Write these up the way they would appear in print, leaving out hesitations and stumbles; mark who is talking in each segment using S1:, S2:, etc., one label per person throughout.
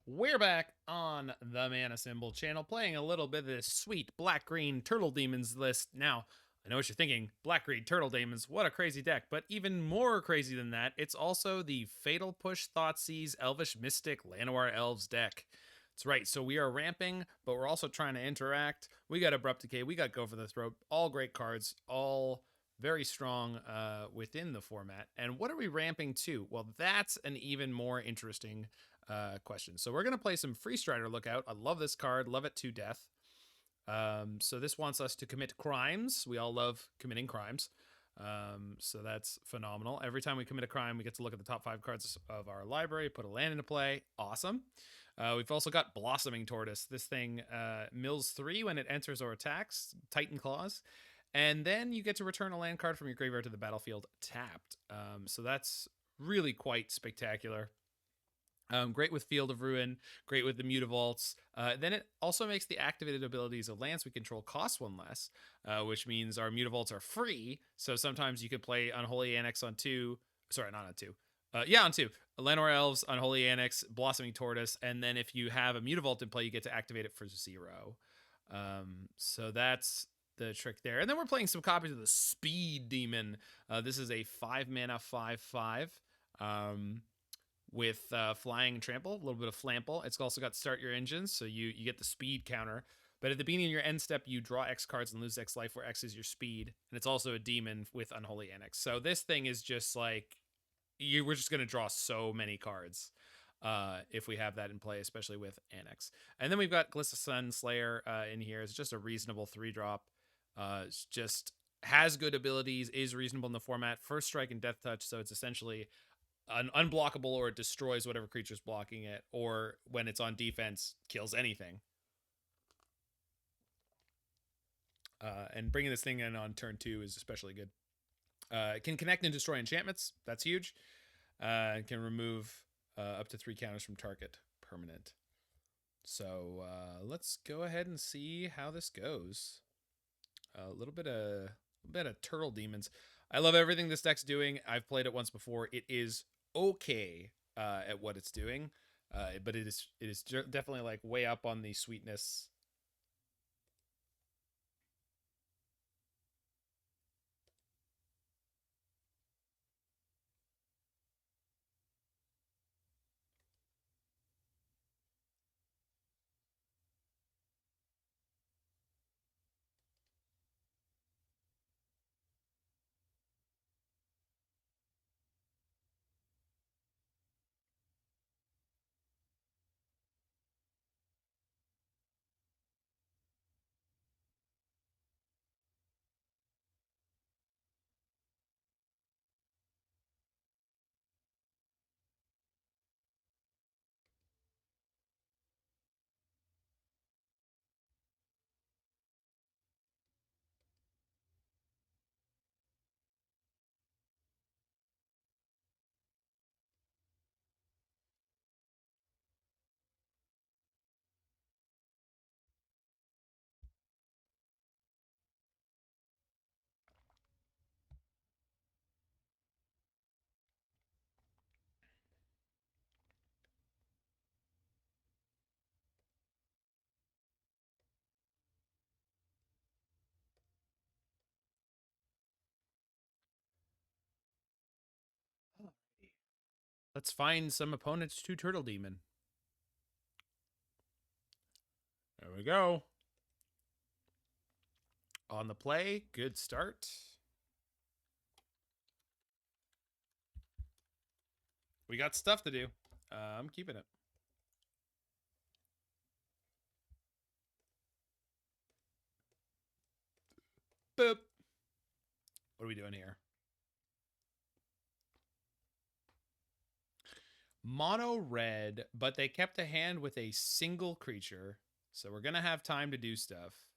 S1: We're back on the Mana Symbol channel playing a little bit of this sweet black-green Turtle Demons list. Now, I know what you're thinking, black-green Turtle Demons, what a crazy deck, but even more crazy than that, it's also the Fatal Push Thoughtseize Elvish Mystic Llanowar Elves deck. That's right, so we are ramping, but we're also trying to interact. We got Abrupt Decay, we got Go for the Throat, all great cards, all very strong within the format. And what are we ramping to? Well, that's an even more interesting question. So we're going to play some Freestrider Lookout. I love this card, love it to death. So this wants us to commit crimes. We all love committing crimes. So that's phenomenal. Every time we commit a crime, we get to look at the top 5 cards of our library, put a land into play. Awesome. We've also got Blossoming Tortoise. This thing mills 3 when it enters or attacks, Titan Claws. And then you get to return a land card from your graveyard to the battlefield tapped. So that's really quite spectacular. Great with Field of Ruin, great with the Mutavaults. Then it also makes the activated abilities of lands we control cost 1 less, which means our Mutavaults are free. So sometimes you could play Unholy Annex on 2. Sorry, not on 2. On 2. Llanowar Elves, Unholy Annex, Blossoming Tortoise, and then if you have a Mutavault in play, you get to activate it for 0. So that's the trick there. And then we're playing some copies of the Speed Demon. This is a 5 mana 5/5. With flying and trample, a little bit of flample. It's also got start your engines, so you get the speed counter. But at the beginning of your end step, you draw X cards and lose X life, where X is your speed. And it's also a demon with Unholy Annex. So this thing is just like, we're just going to draw so many cards if we have that in play, especially with Annex. And then we've got Glissa Sunslayer in here. It's just a reasonable 3-drop. It's just has good abilities, is reasonable in the format. First strike and death touch, so it's essentially unblockable, or it destroys whatever creature's blocking it, or when it's on defense, kills anything. And bringing this thing in on turn 2 is especially good. It can connect and destroy enchantments. That's huge. It can remove up to 3 counters from target permanent. So let's go ahead and see how this goes. A little bit of Turtle Demons. I love everything this deck's doing. I've played it once before. It is okay at what it's doing, but it is definitely like way up on the sweetness. Let's find some opponents to Turtle Demon. There we go. On the play, good start. We got stuff to do. I'm keeping it. Boop. What are we doing here? Mono red, but they kept a hand with a single creature, so we're gonna have time to do stuff.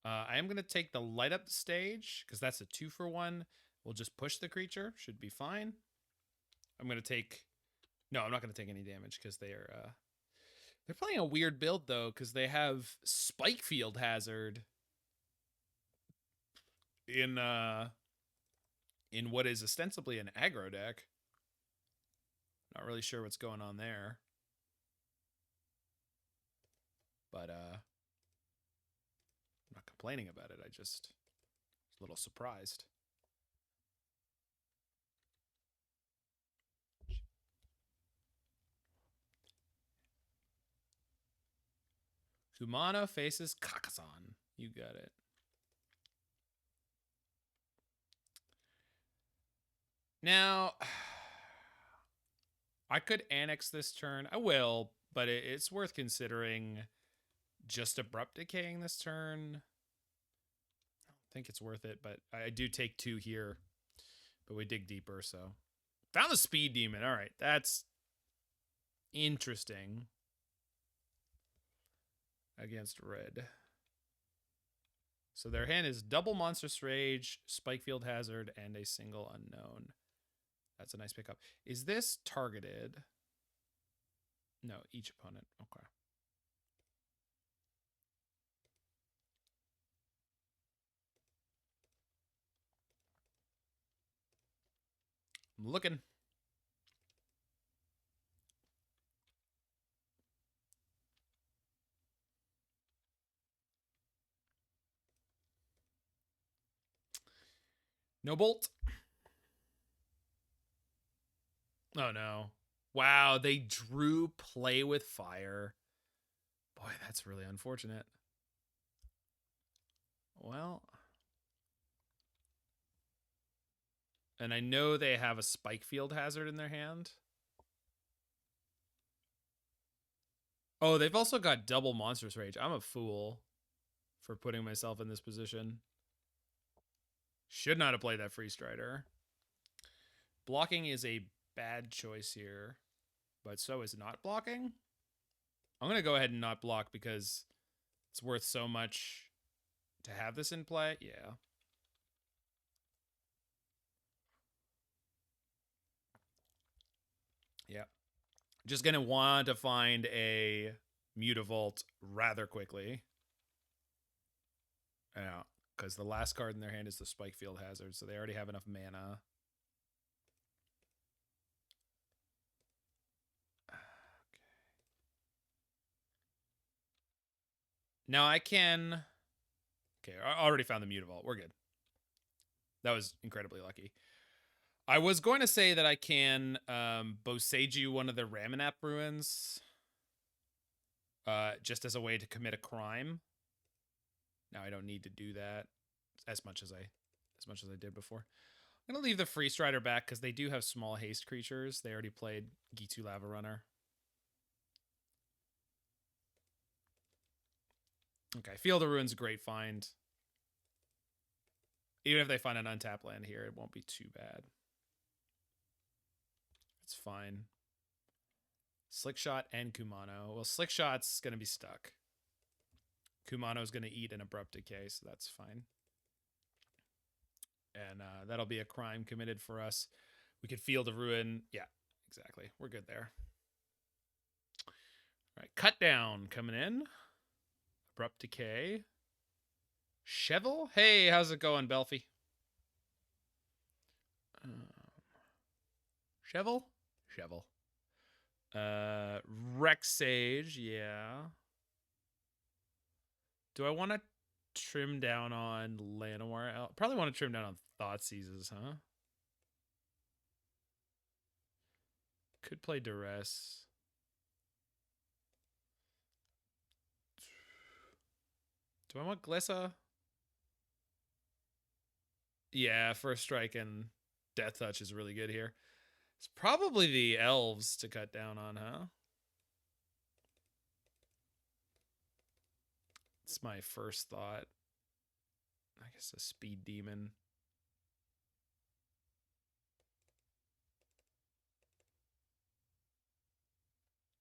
S1: I am gonna take the light up stage because that's a 2-for-1. We'll just push the creature, should be fine. I'm gonna take. No, I'm not gonna take any damage because they're playing a weird build though, because they have Spikefield Hazard in what is ostensibly an aggro deck. Not really sure what's going on there. But I'm not complaining about it. I just was a little surprised. Kumano faces Kakazan. You got it. Now, I could Annex this turn. I will, but it's worth considering just Abrupt Decaying this turn. I don't think it's worth it, but I do take 2 here. But we dig deeper, so. Found the Speed Demon. All right, that's interesting. Against red. So their hand is double Monstrous Rage, Spikefield Hazard, and a single unknown. That's a nice pickup. Is this targeted? No, each opponent. Okay. I'm looking. No bolt. Oh, no. Wow, they drew Play with Fire. Boy, that's really unfortunate. Well. And I know they have a Spikefield Hazard in their hand. Oh, they've also got double Monstrous Rage. I'm a fool for putting myself in this position. Should not have played that Freestrider. Blocking is a bad choice here, but so is not blocking. I'm going to go ahead and not block because it's worth so much to have this in play. Yeah. Yeah. Just going to want to find a Mutavault rather quickly. Yeah, because the last card in their hand is the Spikefield Hazard, so they already have enough mana. Okay. Now I can... Okay, I already found the Mutavault. We're good. That was incredibly lucky. I was going to say that I can Boseiju one of the Ramanap ruins just as a way to commit a crime. Now I don't need to do that as much as I did before. I'm gonna leave the Freestrider back because they do have small haste creatures. They already played Gitu Lava Runner. Okay, Field of Ruin's a great find. Even if they find an untapped land here, it won't be too bad. It's fine. Slickshot and Kumano. Well, Slickshot's gonna be stuck. Kumano's gonna eat an Abrupt Decay, so that's fine. And that'll be a crime committed for us. We could Field of Ruin. Yeah, exactly. We're good there. All right, Cut Down coming in. Abrupt Decay. Chevill? Hey, how's it going, Belfie? Chevill? Chevill. Rex Sage, yeah. Do I want to trim down on Llanowar Elves? Probably want to trim down on Thoughtseizes, huh? Could play Duress. Do I want Glissa? Yeah, First Strike and Death Touch is really good here. It's probably the Elves to cut down on, huh? It's my first thought. I guess a Speed Demon.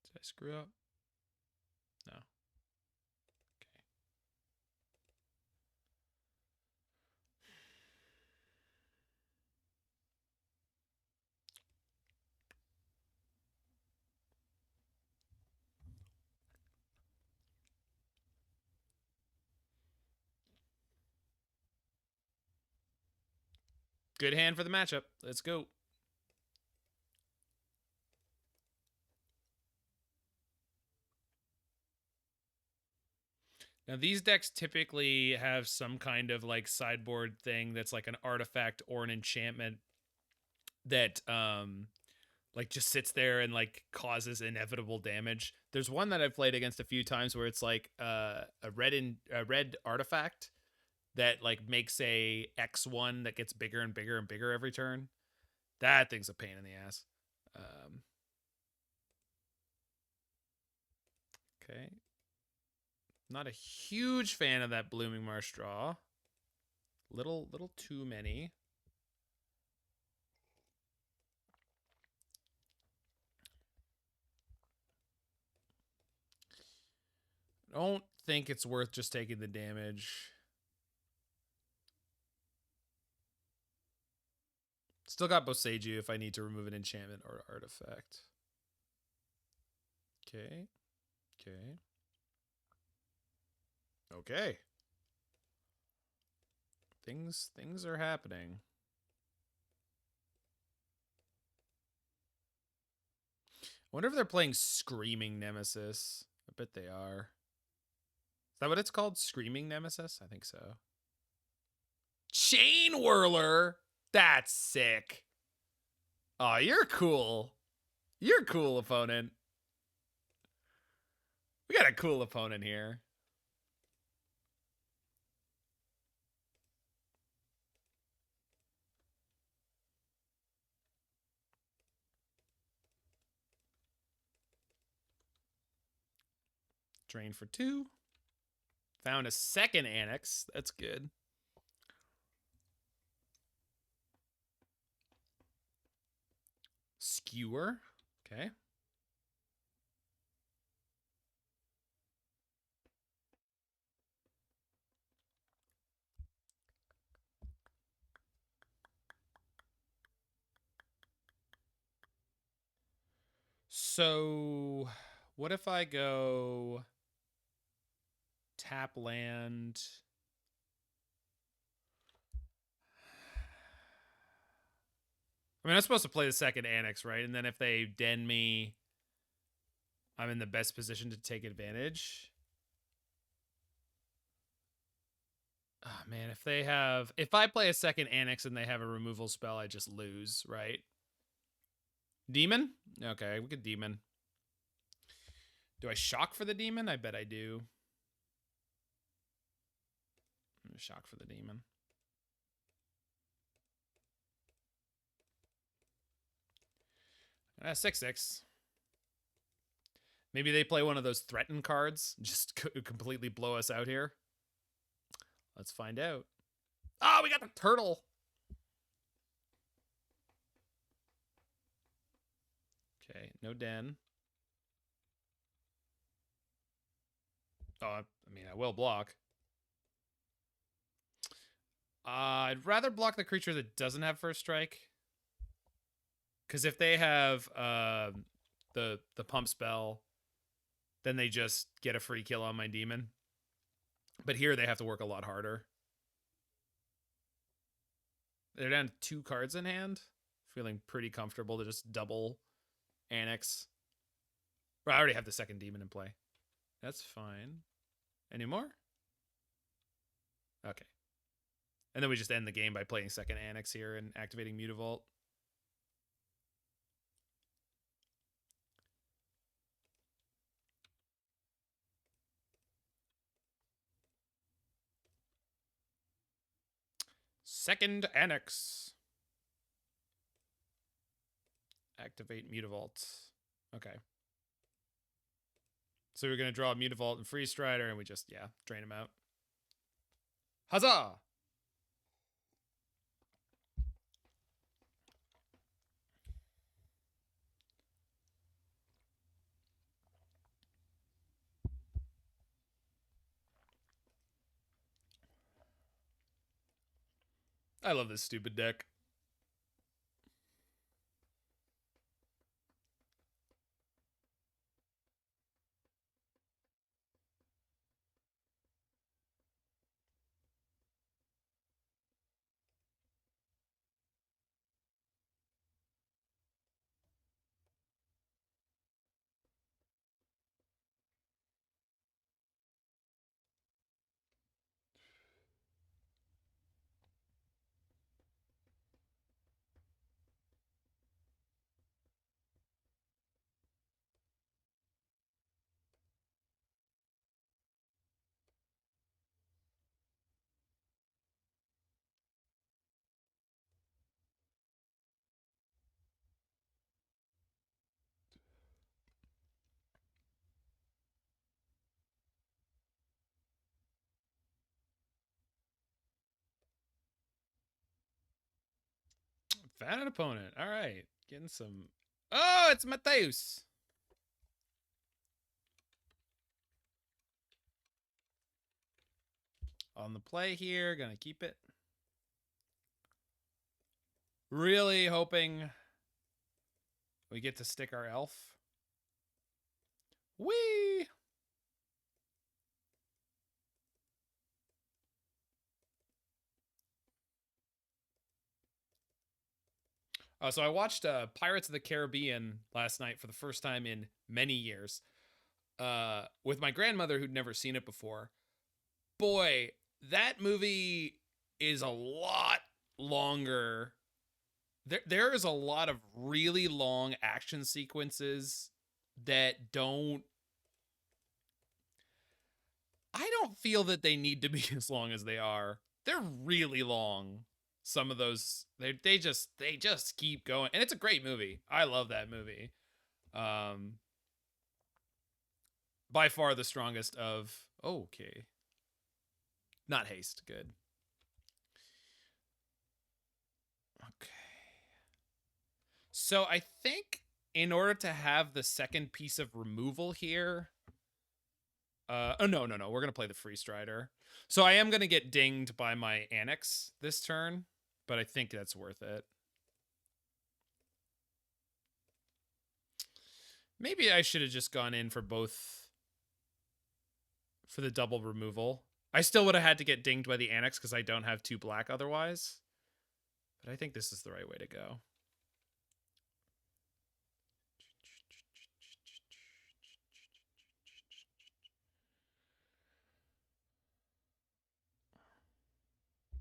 S1: Did I screw up? No. Okay. Good hand for the matchup. Let's go. Now these decks typically have some kind of like sideboard thing that's like an artifact or an enchantment that like just sits there and like causes inevitable damage. There's one that I've played against a few times where it's like a red artifact that like makes a X1 that gets bigger and bigger and bigger every turn. That thing's a pain in the ass. Okay. Not a huge fan of that Blooming Marsh draw. Little too many. Don't think it's worth just taking the damage. Still got Boseiju if I need to remove an enchantment or artifact. Okay. Okay. Okay. Things are happening. I wonder if they're playing Screaming Nemesis. I bet they are. Is that what it's called? Screaming Nemesis? I think so. Chain Whirler? That's sick. Oh, you're cool. You're cool, opponent. We got a cool opponent here. Drain for 2. Found a second Annex. That's good. Skewer. Okay. So, what if I go tap land? I mean, I'm supposed to play the second Annex, right? And then if they den me, I'm in the best position to take advantage. Oh, man, if I play a second Annex and they have a removal spell, I just lose, right? Demon? Okay, we could Demon. Do I shock for the Demon? I bet I do. I'm gonna shock for the Demon. 6/6. Maybe they play one of those threaten cards, just completely blow us out here. Let's find out. Oh, we got the turtle. Okay, no den. Oh, I mean, I will block. I'd rather block the creature that doesn't have first strike. Because if they have the pump spell, then they just get a free kill on my demon. But here they have to work a lot harder. They're down 2 cards in hand. Feeling pretty comfortable to just double Annex. Well, I already have the second demon in play. That's fine. Any more? Okay. And then we just end the game by playing second Annex here and activating Mutavault. Second Annex. Activate Mutavault. Okay. So we're going to draw Mutavault and Freestrider, and we just, yeah, drain him out. Huzzah! I love this stupid deck. Found an opponent. All right. Getting some... Oh, it's Mateus. On the play here. Gonna keep it. Really hoping we get to stick our elf. Whee! So I watched Pirates of the Caribbean last night for the first time in many years with my grandmother who'd never seen it before. Boy, that movie is a lot longer. There is a lot of really long action sequences that don't... I don't feel that they need to be as long as they are. They're really long. Some of those they just keep going, and it's a great movie. I love that movie. By far the strongest of... Okay. Not haste. Good. Okay. So I think in order to have the second piece of removal here... oh, no. We're going to play the Freestrider. So I am going to get dinged by my Annex this turn, but I think that's worth it. Maybe I should have just gone in for both... for the double removal. I still would have had to get dinged by the Annex because I don't have 2 black otherwise. But I think this is the right way to go.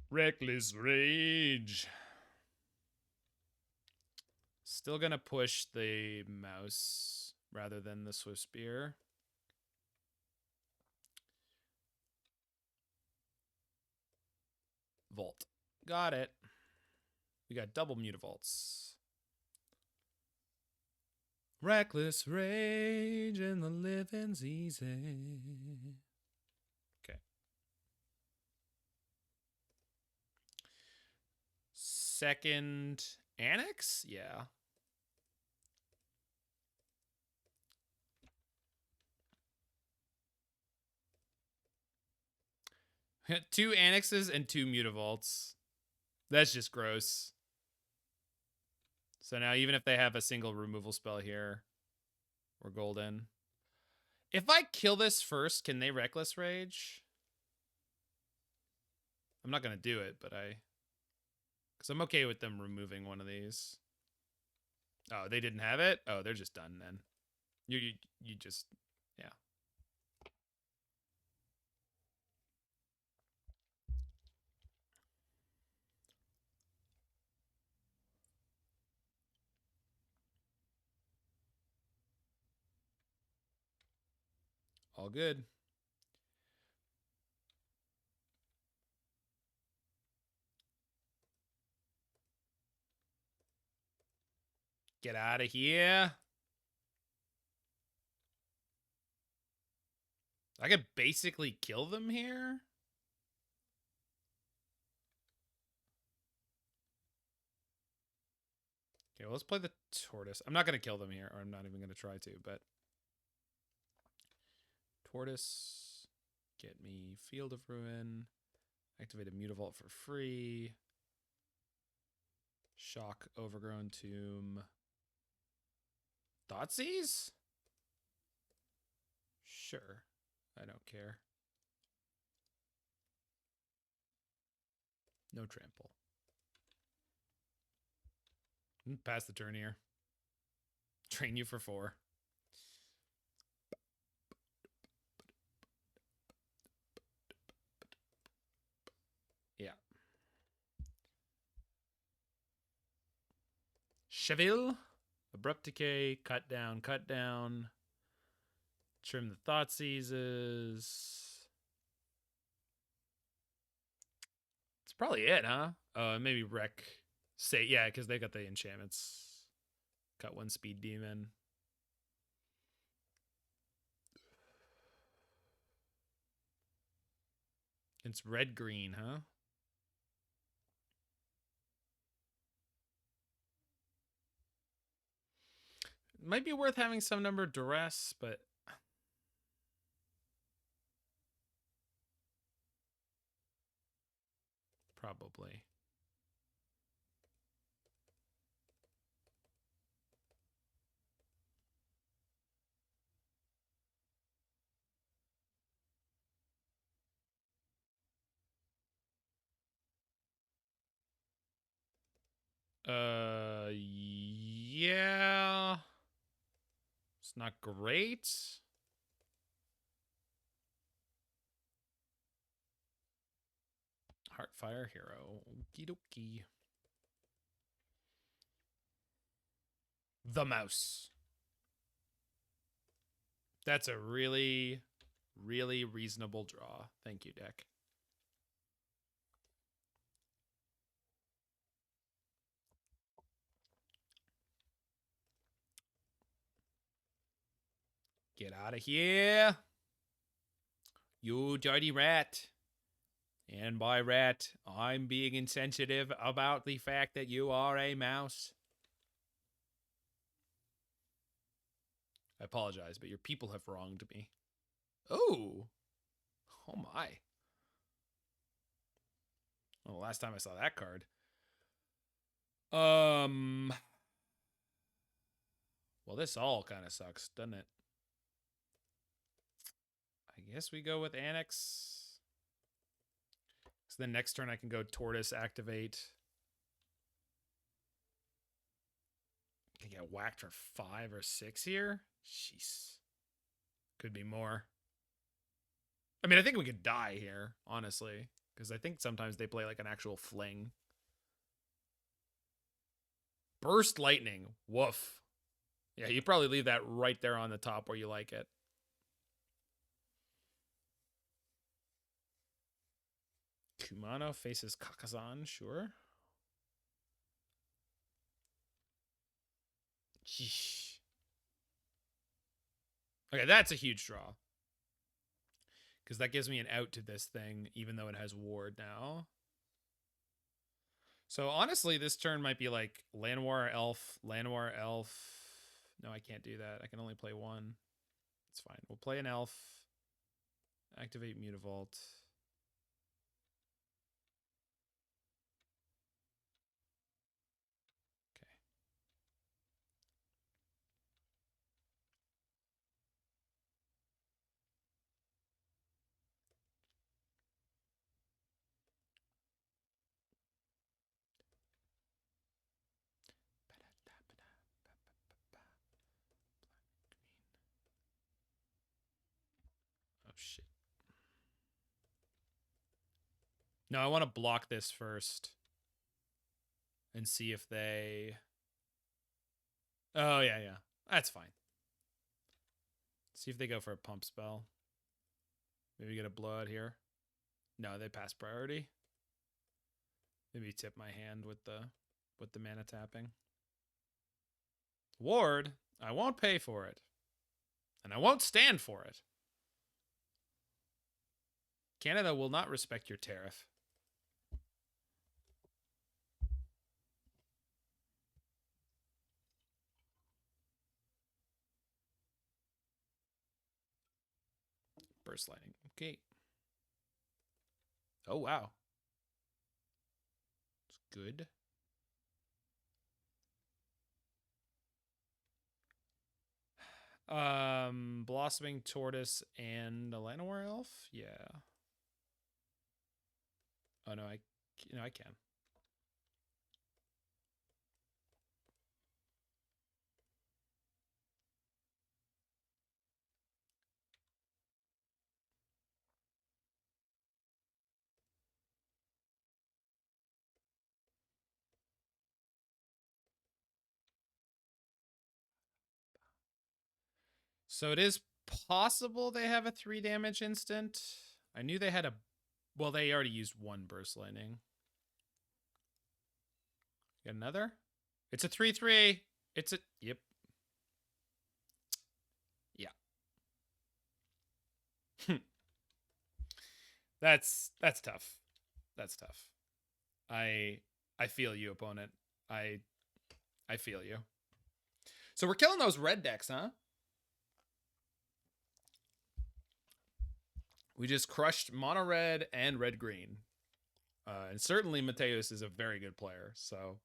S1: Reckless Rage. Still gonna push the mouse rather than the Swift Spear. Vault. Got it. We got double Mutavaults. Reckless Rage and the living's easy. Okay. Second Annex? Yeah. Two Annexes and 2 Mutavaults. That's just gross. So now even if they have a single removal spell here, we're golden. If I kill this first, can they Reckless Rage? I'm not going to do it, but because I'm okay with them removing one of these. Oh, they didn't have it? Oh, they're just done then. You just... Yeah. All good. Get out of here. I could basically kill them here. Okay, well, let's play the Tortoise. I'm not going to kill them here, or I'm not even going to try to, but... Tortoise, get me Field of Ruin, activate a Mutavault for free, shock Overgrown Tomb, Thoughtseize? Sure, I don't care. No trample. Pass the turn here. Train you for 4. Yeah. Chevill. Abrupt Decay. Cut down. Cut down. Trim the Thoughtseizes. That's probably it, huh? Maybe Wreck. Say, yeah, because they got the enchantments. Cut 1 speed demon. It's red-green, huh? Might be worth having some number of Duress, but probably. Yeah. It's not great. Heartfire Hero. Okie dokie. The mouse. That's a really, really reasonable draw. Thank you, deck. Get out of here. You dirty rat. And by rat, I'm being insensitive about the fact that you are a mouse. I apologize, but your people have wronged me. Oh. Oh my. Well, the last time I saw that card. Well, this all kind of sucks, doesn't it? I guess we go with Annex. So then next turn I can go Tortoise, activate. Can get whacked for 5 or 6 here? Jeez. Could be more. I mean, I think we could die here, honestly. Because I think sometimes they play like an actual fling. Burst Lightning. Woof. Yeah, you probably leave that right there on the top where you like it. Kumano faces Kakazan, sure. Sheesh. Okay, that's a huge draw. Because that gives me an out to this thing, even though it has ward now. So honestly, this turn might be like Llanowar Elf, Llanowar Elf. No, I can't do that. I can only play one. It's fine. We'll play an elf. Activate Mutavault. Okay. Oh, shit. No, I want to block this first. And see if they... Oh, yeah, yeah. That's fine. See if they go for a pump spell. Maybe get a blowout here. No, they pass priority. Maybe tip my hand with the mana tapping. Ward, I won't pay for it. And I won't stand for it. Canada will not respect your tariff. Burst Lightning. Okay. Oh, wow. It's good. Blossoming Tortoise and a Llanowar Elf? Yeah. Oh, no, I can. So it is possible they have a 3 damage instant. I knew they had a... Well, they already used 1 Burst Lightning. Got another? It's a 3/3. It's a... Yep. Yeah. That's tough. That's tough. I feel you, opponent. I feel you. So we're killing those red decks, huh? We just crushed mono red and red green. And certainly Mateus is a very good player. So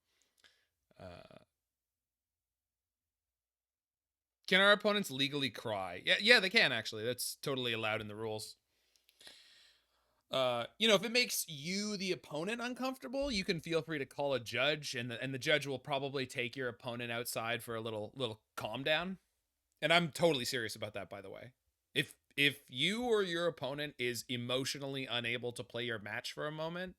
S1: can our opponents legally cry? Yeah, they can actually. That's totally allowed in the rules. If it makes you, the opponent, uncomfortable, you can feel free to call a judge, and the judge will probably take your opponent outside for a little calm down. And I'm totally serious about that, by the way. If you or your opponent is emotionally unable to play your match for a moment,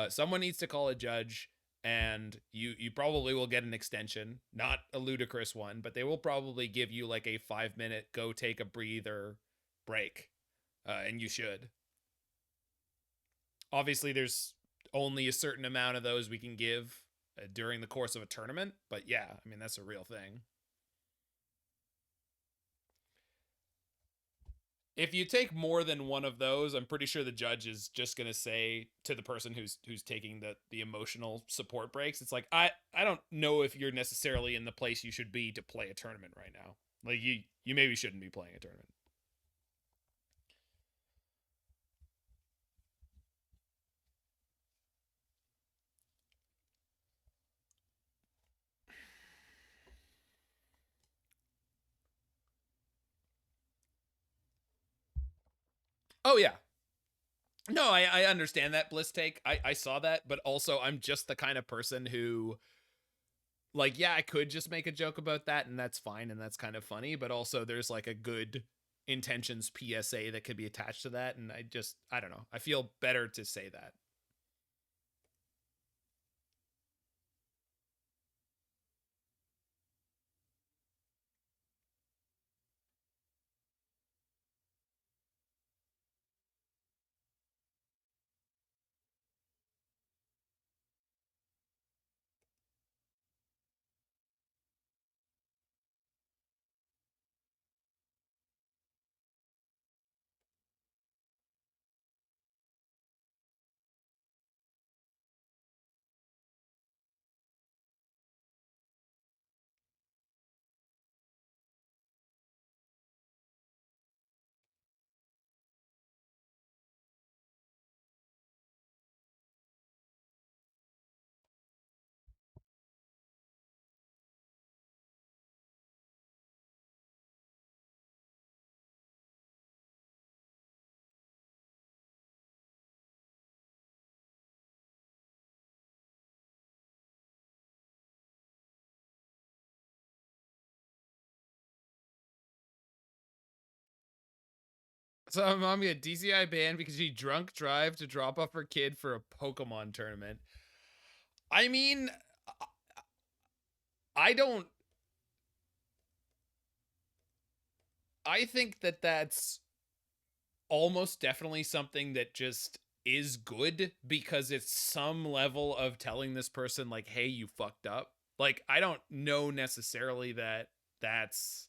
S1: someone needs to call a judge, and you probably will get an extension, not a ludicrous one, but they will probably give you like a 5-minute go take a breather break, and you should. Obviously, there's only a certain amount of those we can give during the course of a tournament, but yeah, I mean, that's a real thing. If you take more than one of those, I'm pretty sure the judge is just gonna say to the person who's taking the emotional support breaks, it's like, I don't know if you're necessarily in the place you should be to play a tournament right now. Like you maybe shouldn't be playing a tournament. Oh yeah. No, I understand that Bliss take. I saw that, but also I'm just the kind of person who, like, yeah, I could just make a joke about that, and that's fine, and that's kind of funny, but also there's like a good intentions PSA that could be attached to that, and I don't know. I feel better to say that. So mom get DCI banned because she drunk drive to drop off her kid for a Pokemon tournament. I mean, I don't. I think that that's almost definitely something that just is good because it's some level of telling this person, like, hey, you fucked up. Like, I don't know necessarily that that's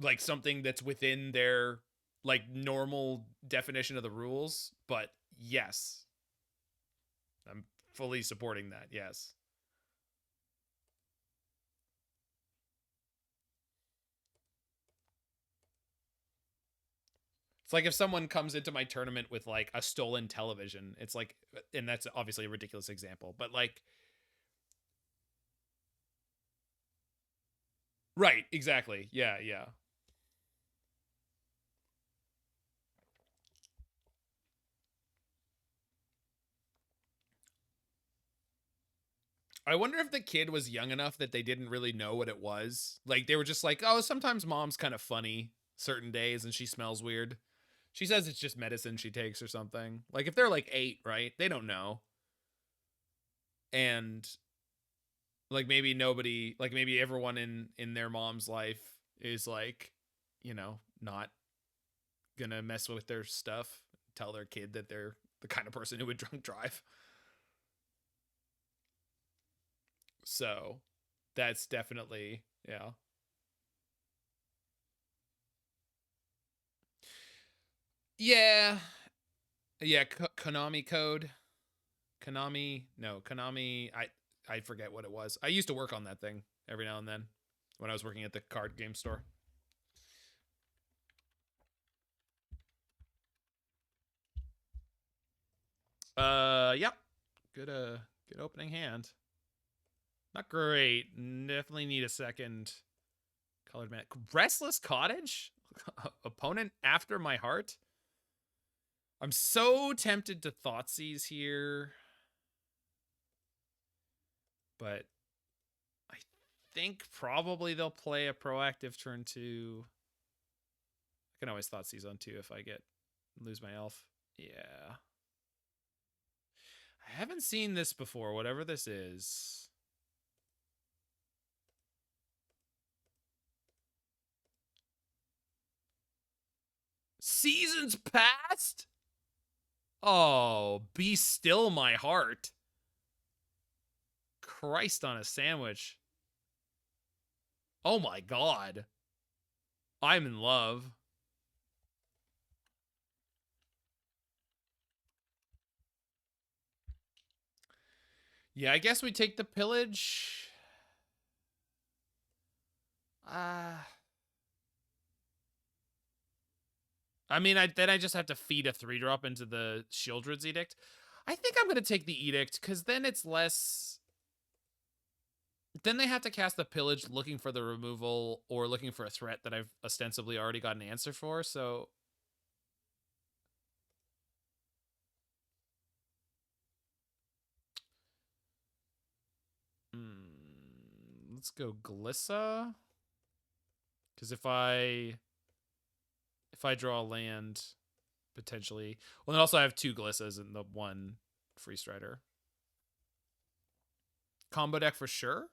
S1: like something that's within their like normal definition of the rules, but yes, I'm fully supporting that. Yes. It's like if someone comes into my tournament with like a stolen television, it's like, and that's obviously a ridiculous example, but like, right, exactly. Yeah, yeah. I wonder if the kid was young enough that they didn't really know what it was. Like they were just like, oh, sometimes mom's kind of funny certain days and she smells weird. She says it's just medicine she takes or something. Like if they're like 8, right? They don't know. And like maybe nobody, like maybe everyone in their mom's life is like, not gonna mess with their stuff, tell their kid that they're the kind of person who would drunk drive. So that's definitely, yeah. Yeah. Yeah, Konami code. Konami, no, Konami. I forget what it was. I used to work on that thing every now and then when I was working at the card game store. Yep. Good opening hand. Not great. Definitely need a second colored mana. Restless Cottage? Opponent after my heart? I'm so tempted to Thoughtseize here. But I think probably they'll play a proactive turn 2. I can always Thoughtseize on 2 if I lose my elf. Yeah. I haven't seen this before, whatever this is. Seasons past? Oh, be still my heart. Christ on a sandwich. Oh my god. I'm in love. Yeah, I guess we take the pillage. I mean, then I just have to feed a 3-drop into the Shieldred's Edict. I think I'm going to take the Edict, because then it's less... Then they have to cast the pillage looking for the removal or looking for a threat that I've ostensibly already got an answer for, so... Let's go Glissa. Because if I draw a land, potentially... Well, then also I have 2 Glissas and the 1 Freestrider. Combo deck for sure.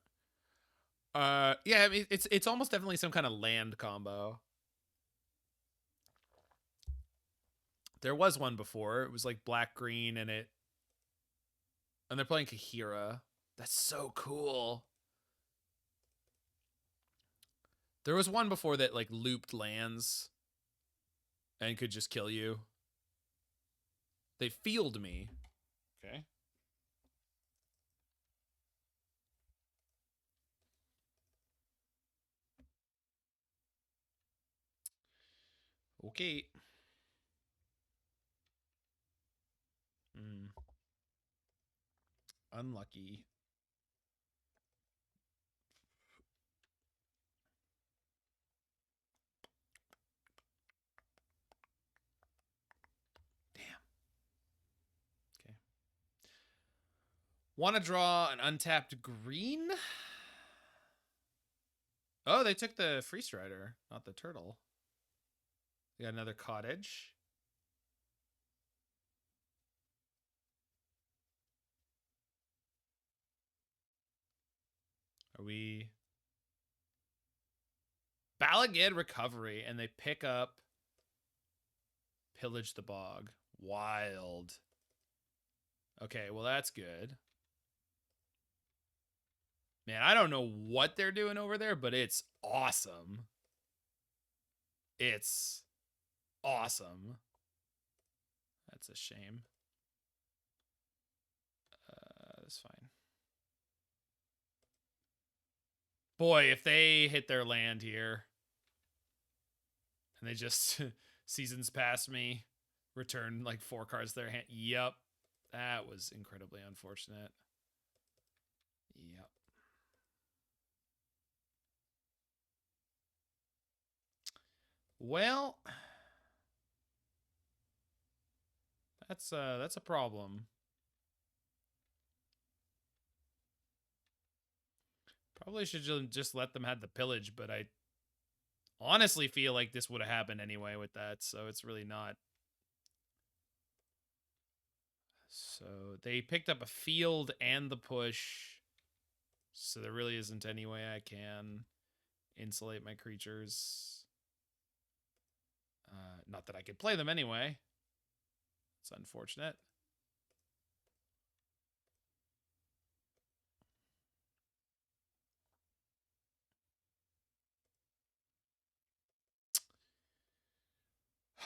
S1: Yeah, I mean, it's almost definitely some kind of land combo. There was one before. It was like black-green and they're playing Kahira. That's so cool. There was one before that like looped lands and could just kill you. They field me. Okay. Okay. Unlucky. Damn. Okay. Want to draw an untapped green? Oh, they took the Freestrider, not the turtle. We got another cottage. Are we... Balagad Recovery, and they pick up Pillage the Bog. Wild. Okay, well that's good. Man, I don't know what they're doing over there, but it's awesome. It's awesome. That's a shame. That's fine. Boy, if they hit their land here and they just seasons past me, return like 4 cards to their hand. Yep. That was incredibly unfortunate. Yep. Well, that's a problem. Probably should just let them have the pillage, but I honestly feel like this would have happened anyway with that, so it's really not. So they picked up a field and the push, so there really isn't any way I can insulate my creatures. Not that I could play them anyway. It's unfortunate.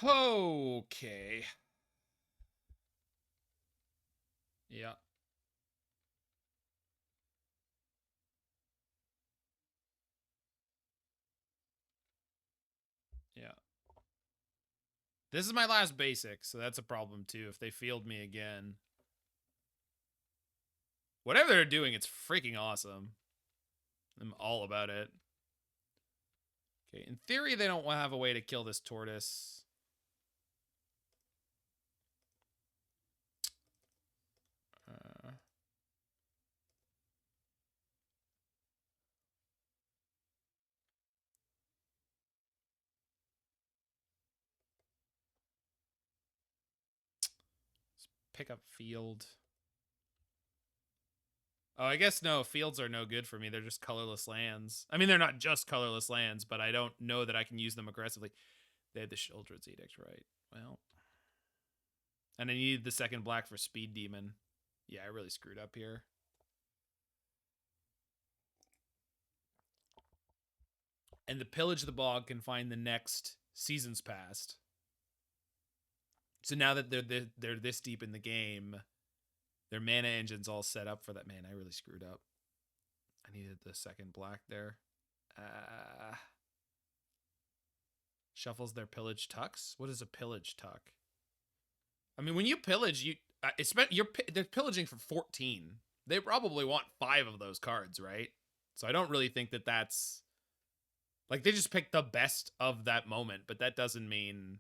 S1: Okay. Yeah. This is my last basic, so that's a problem too if they field me again. Whatever they're doing, it's freaking awesome. I'm all about it. Okay, in theory, they don't have a way to kill this tortoise. Pick up field. Oh, I guess no, fields are no good for me. They're just colorless lands. I mean, they're not just colorless lands, but I don't know that I can use them aggressively. They had the Sheoldred's Edict, right? Well. And I needed the second black for Speed Demon. Yeah, I really screwed up here. And the Pillage of the Bog can find the next Seasons Past. So now that they're this deep in the game, their mana engine's all set up for that. Man, I really screwed up. I needed the second black there. Shuffles their Pillage Tucks. What is a Pillage Tuck? I mean, when you pillage, they're pillaging for 14. They probably want 5 of those cards, right? So I don't really think that that's like they just picked the best of that moment, but that doesn't mean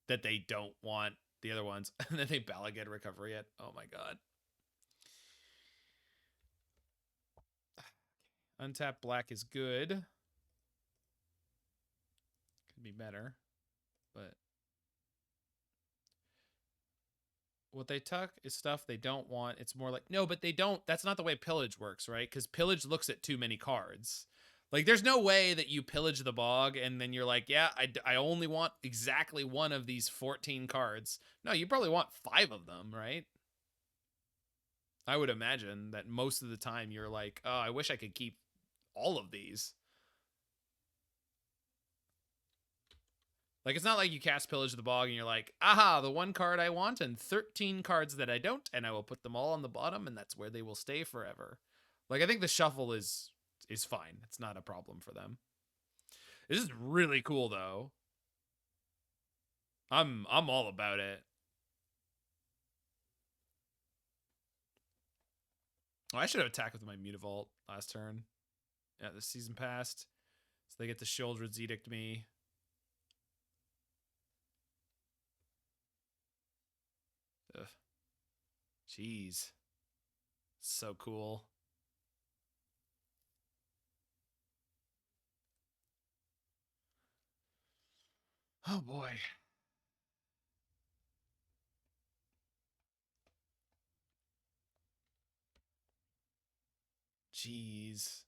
S1: that they don't want the other ones. And then they Balagad Recovery it. Oh my god. Untap black is good. Could be better, but what they tuck is stuff they don't want. It's more like, no, but they don't. That's not the way Pillage works, right? Because Pillage looks at too many cards. Like, there's no way that you pillage the bog and then you're like, yeah, I only want exactly one of these 14 cards. No, you probably want 5 of them, right? I would imagine that most of the time you're like, oh, I wish I could keep all of these. Like, it's not like you cast Pillage of the Bog and you're like, aha, the one card I want and 13 cards that I don't, and I will put them all on the bottom, and that's where they will stay forever. Like, I think the shuffle is fine. It's not a problem for them. This is really cool, though. I'm all about it. Oh, I should have attacked with my Mutavault last turn. Yeah, the season passed. So they get the Sheoldred's Edict me. Ugh. Jeez. So cool. Oh boy. Jeez.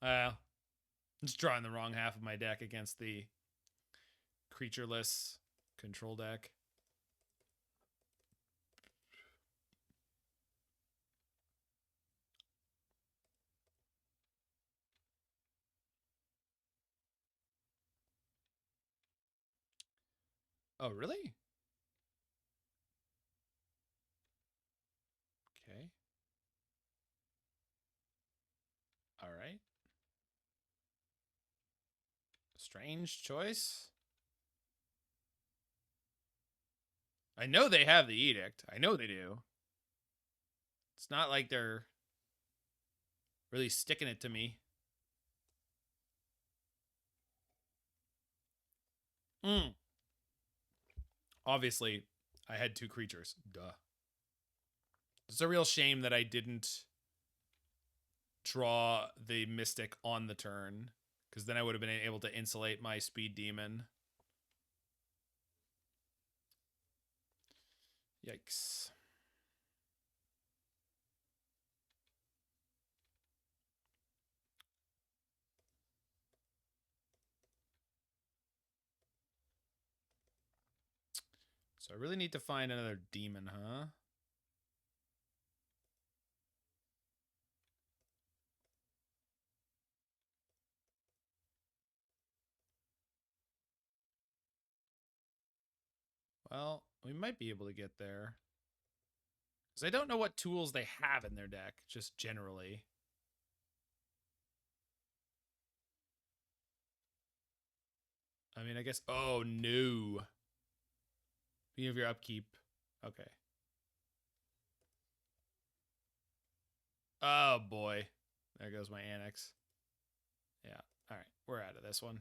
S1: I'm just drawing the wrong half of my deck against the creatureless control deck. Oh, really? Okay. All right. Strange choice. I know they have the edict. I know they do. It's not like they're really sticking it to me. Obviously, I had 2 creatures. Duh. It's a real shame that I didn't draw the Mystic on the turn, because then I would have been able to insulate my Speed Demon. Yikes. So I really need to find another demon, huh? Well, we might be able to get there. Because I don't know what tools they have in their deck, just generally. I mean, I guess. Oh, no. Beginning of your upkeep. Okay. Oh, boy. There goes my Annex. Yeah. All right. We're out of this one.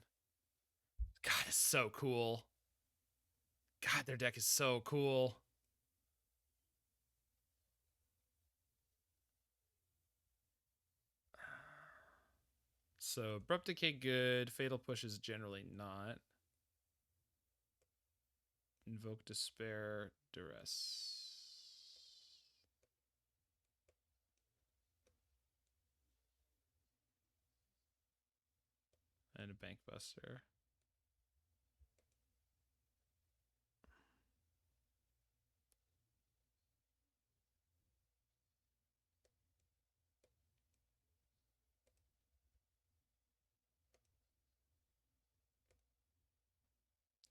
S1: God, it's so cool. God, their deck is so cool. So, Abrupt Decay good. Fatal Push is generally not. Invoke Despair, Duress. And a Bankbuster.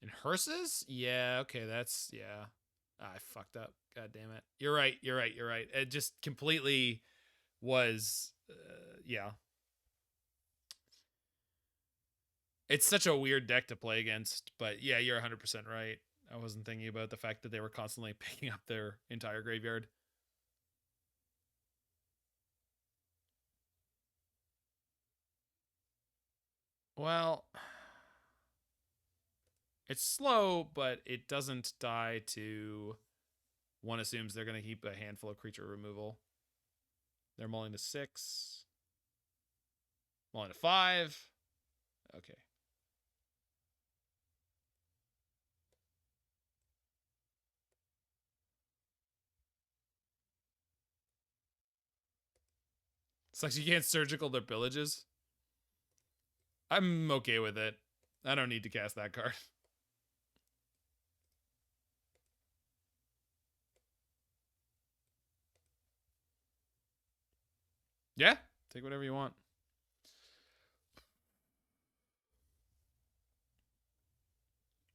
S1: And Hearses? Yeah, okay, that's, yeah. I fucked up. God damn it. You're right. It just completely was, yeah. It's such a weird deck to play against, but yeah, you're 100% right. I wasn't thinking about the fact that they were constantly picking up their entire graveyard. Well, it's slow, but it doesn't die to... One assumes they're going to keep a handful of creature removal. They're mulling to 6. Mulling to 5. Okay. It's like you can't surgical their pillages. I'm okay with it. I don't need to cast that card. Yeah, take whatever you want.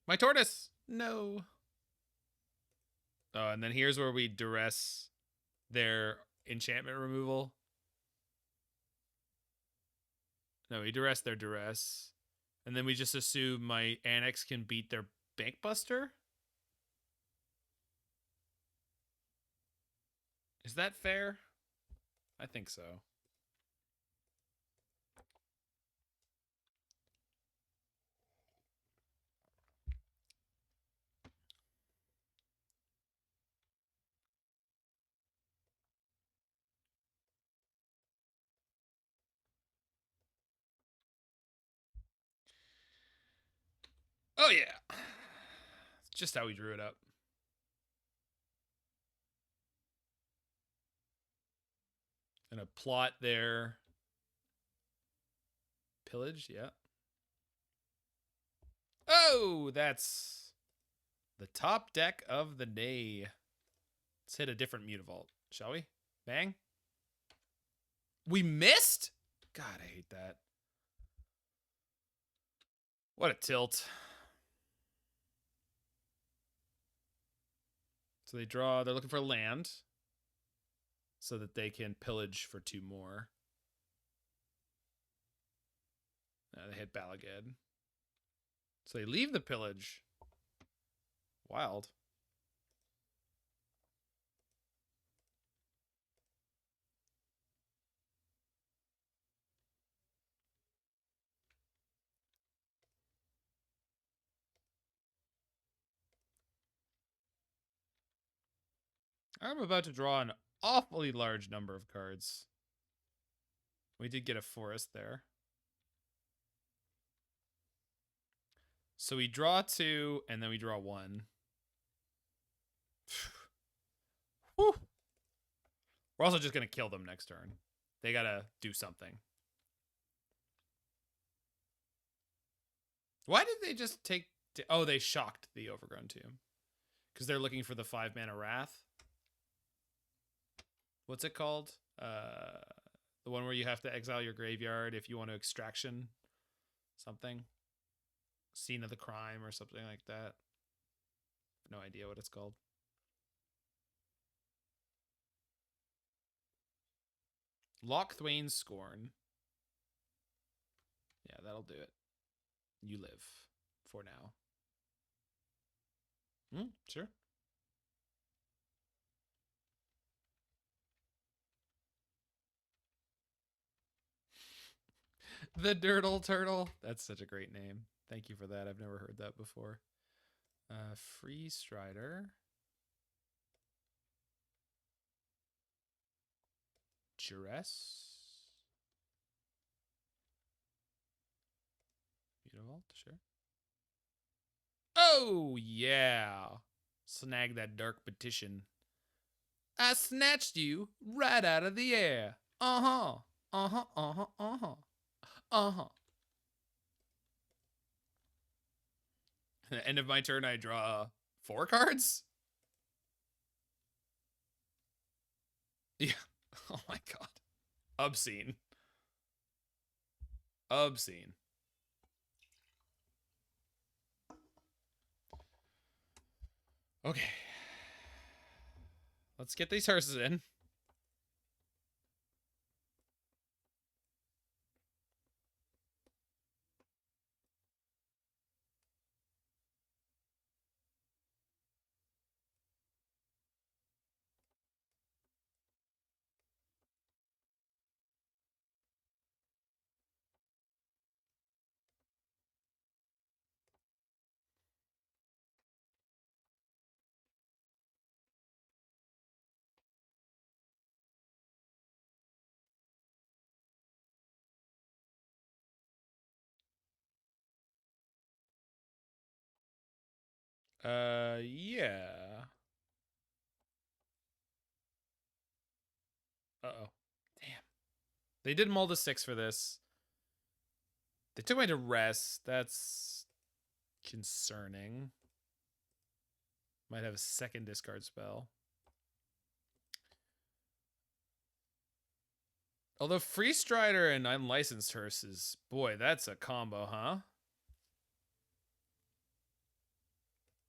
S1: My tortoise! No. Oh, and then here's where we duress their enchantment removal. No, we duress their duress. And then we just assume my Annex can beat their Bankbuster? Is that fair? I think so. Oh, yeah. It's just how we drew it up. Gonna plot their pillage, yeah. Oh, that's the top deck of the day. Let's hit a different Mutavault, shall we? Bang. We missed? God, I hate that. What a tilt. So they draw, they're looking for land so that they can pillage for 2 more. They hit Balagad. So they leave the pillage. Wild. I'm about to draw an awfully large number of cards. We did get a forest there. So we draw 2, and then we draw 1. Whew. We're also just going to kill them next turn. They got to do something. Why did they just take... Oh, they shocked the Overgrown Tomb. Because they're looking for the 5-mana Wrath. What's it called? The one where you have to exile your graveyard if you want to extraction something. Scene of the crime or something like that. No idea what it's called. Lochthwain's Scorn. Yeah, that'll do it. You live. for now. Sure. The Dirtle Turtle. That's such a great name. Thank you for that. I've never heard that before. Freestrider. Duress. Mutavault, sure. Oh, yeah. Snag that dark petition. I snatched you right out of the air. Uh-huh. Uh-huh, uh-huh, uh-huh. Uh-huh. At the end of my turn, I draw 4 cards? Yeah. Oh my god. Obscene. Obscene. Okay. Let's get these hearses in. Yeah. Uh-oh. Damn. They did mold a 6 for this. They took my Duress. That's concerning. Might have a second discard spell. Although Freestrider and Unlicensed Hearses, boy, that's a combo, huh?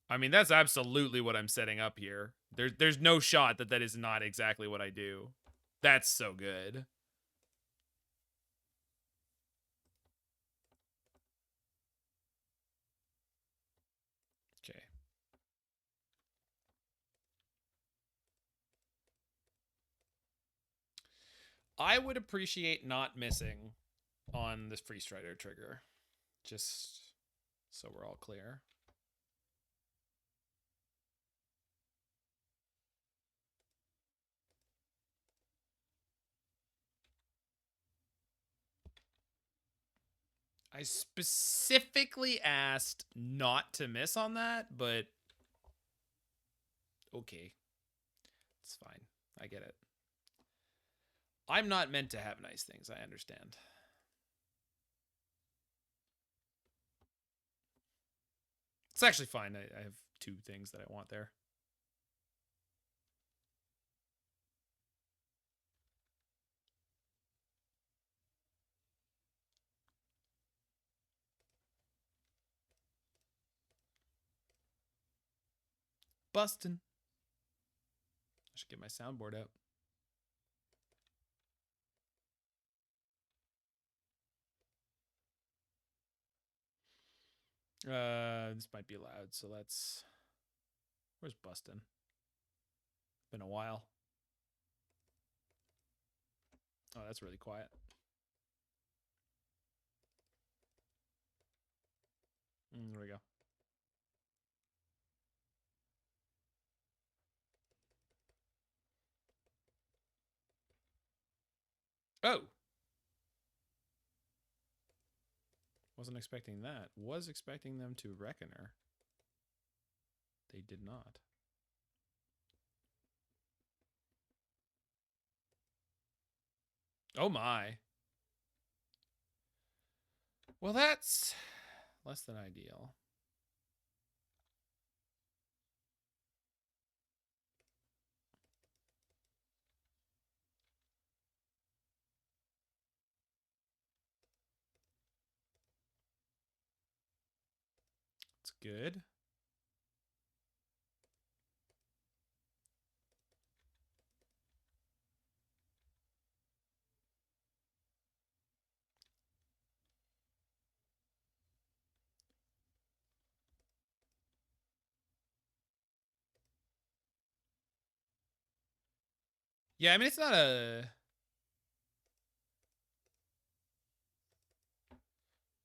S1: I mean, that's absolutely what I'm setting up here. There's no shot that is not exactly what I do. That's so good. Okay. I would appreciate not missing on this Freestrider trigger. Just so we're all clear. I specifically asked not to miss on that, but okay. It's fine. I get it. I'm not meant to have nice things, I understand. It's actually fine. I have 2 things that I want there. Bustin'. I should get my soundboard out. This might be loud, so let's... Where's Bustin'? Been a while. Oh, that's really quiet. There we go. Oh! Wasn't expecting that. Was expecting them to Reckoner. They did not. Oh my. Well, that's less than ideal. It's good. Yeah, I mean, it's not a...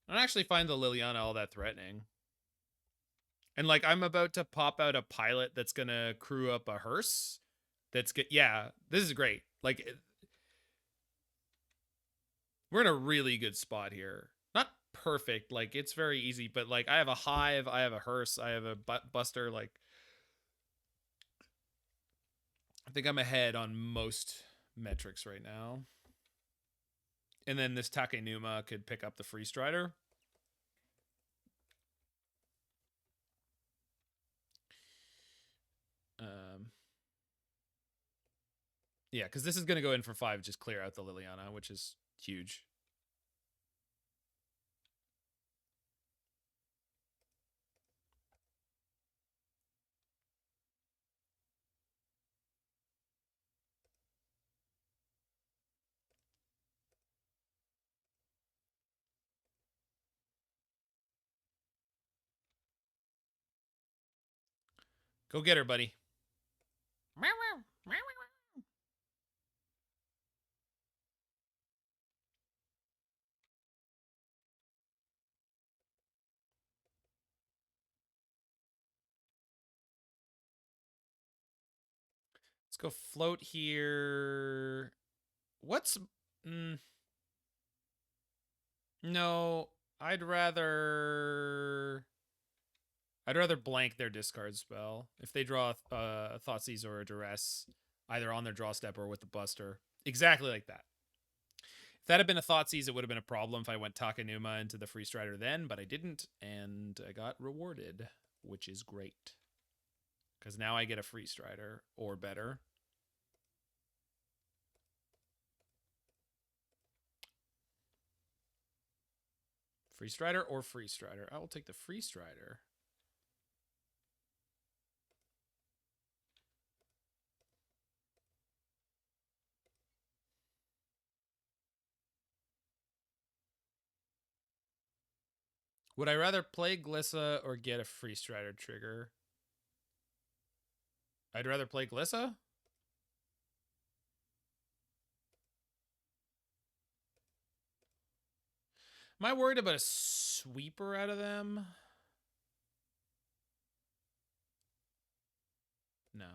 S1: I don't actually find the Liliana all that threatening. And, like, I'm about to pop out a pilot that's gonna crew up a hearse. That's good. Yeah, this is great. Like, we're in a really good spot here. Not perfect. Like, it's very easy, but, like, I have a Hive, I have a hearse, I have a Buster. Like, I think I'm ahead on most metrics right now. And then this Takenuma could pick up the Freestrider. Yeah, because this is going to go in for 5, just clear out the Liliana, which is huge. Go get her, buddy. Let's go float here. What's... no, I'd rather blank their discard spell. If they draw a Thoughtseize or a Duress, either on their draw step or with the Buster. Exactly like that. If that had been a Thoughtseize, it would have been a problem if I went Takenuma into the Freestrider then, but I didn't, and I got rewarded, which is great. Because now I get a Freestrider, or better. Freestrider or Freestrider? I will take the Freestrider. Would I rather play Glissa or get a Freestrider trigger? I'd rather play Glissa? Am I worried about a sweeper out of them? No.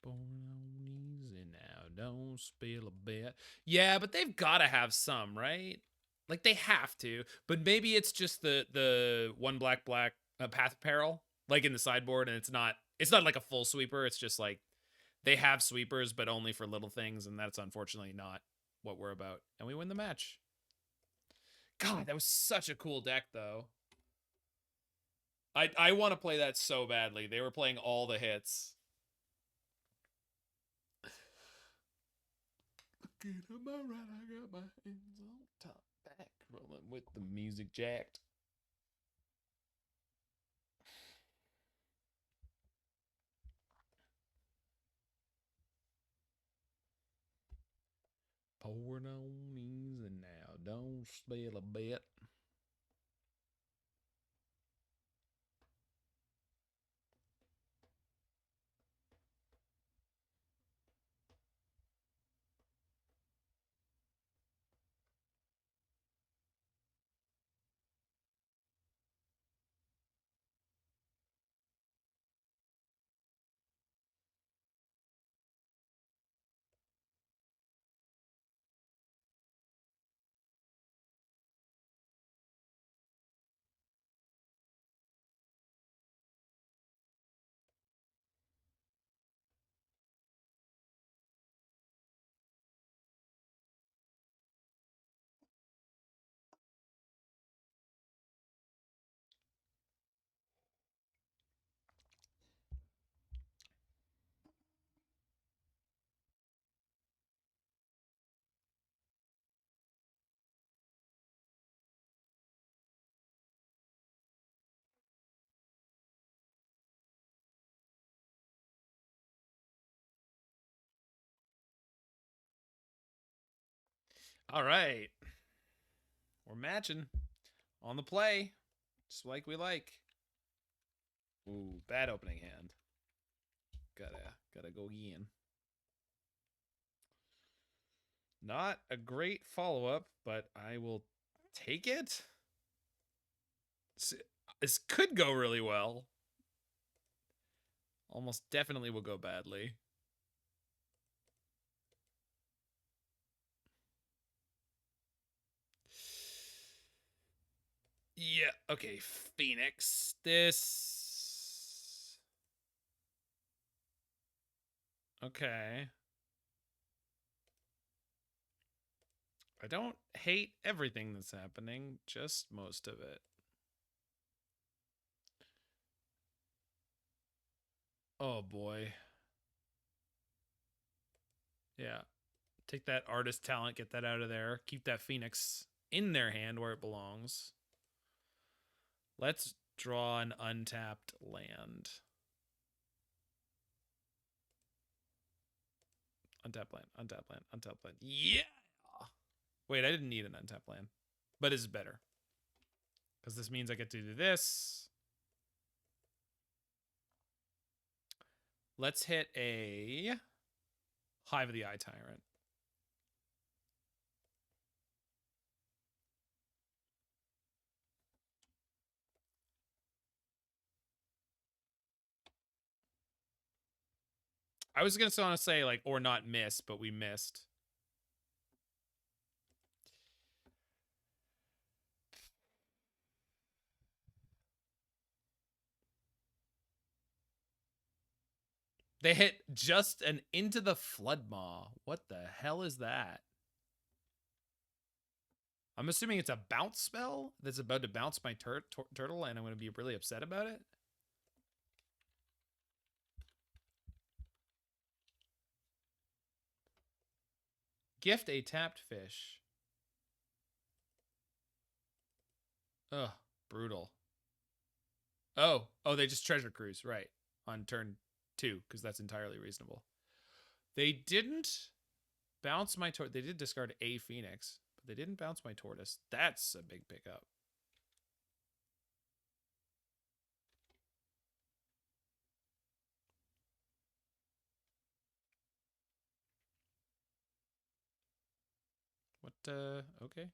S1: Born on easy now, don't spill a bit. Yeah, but they've got to have some, right? Like, they have to. But maybe it's just the one black path peril, like in the sideboard, and it's not like a full sweeper. It's just like they have sweepers, but only for little things, and that's unfortunately not what we're about. And we win the match. God, that was such a cool deck, though. I want to play that so badly. They were playing all the hits. Am I right? I got my hands on top back, rolling with the music jacked. Pouring on easy now, don't spill a bit. All right. We're matching On the play. Just like we like. Ooh, bad opening hand. Gotta go in. Not a great follow-up, but I will take it. This could go really well. Almost definitely will go badly. Yeah, okay, Phoenix. This... Okay. I don't hate everything that's happening, just most of it. Oh boy. Yeah. Take that artist talent, get that out of there. Keep that Phoenix in their hand where it belongs. Let's draw an untapped land. Untapped land, untapped land, untapped land. Yeah! Wait, I didn't need an untapped land. But it's better. Because this means I get to do this. Let's hit a Hive of the Eye Tyrant. I was going to say, like, or not miss, but we missed. They hit just an Into the Floodmaw. What the hell is that? I'm assuming it's a bounce spell that's about to bounce my turtle, and I'm going to be really upset about it. Gift a tapped fish. Ugh, brutal. Oh, they just treasure cruise, right, on turn 2, because that's entirely reasonable. They didn't bounce my tortoise. They did discard a Phoenix, but they didn't bounce my tortoise. That's a big pickup. What, okay.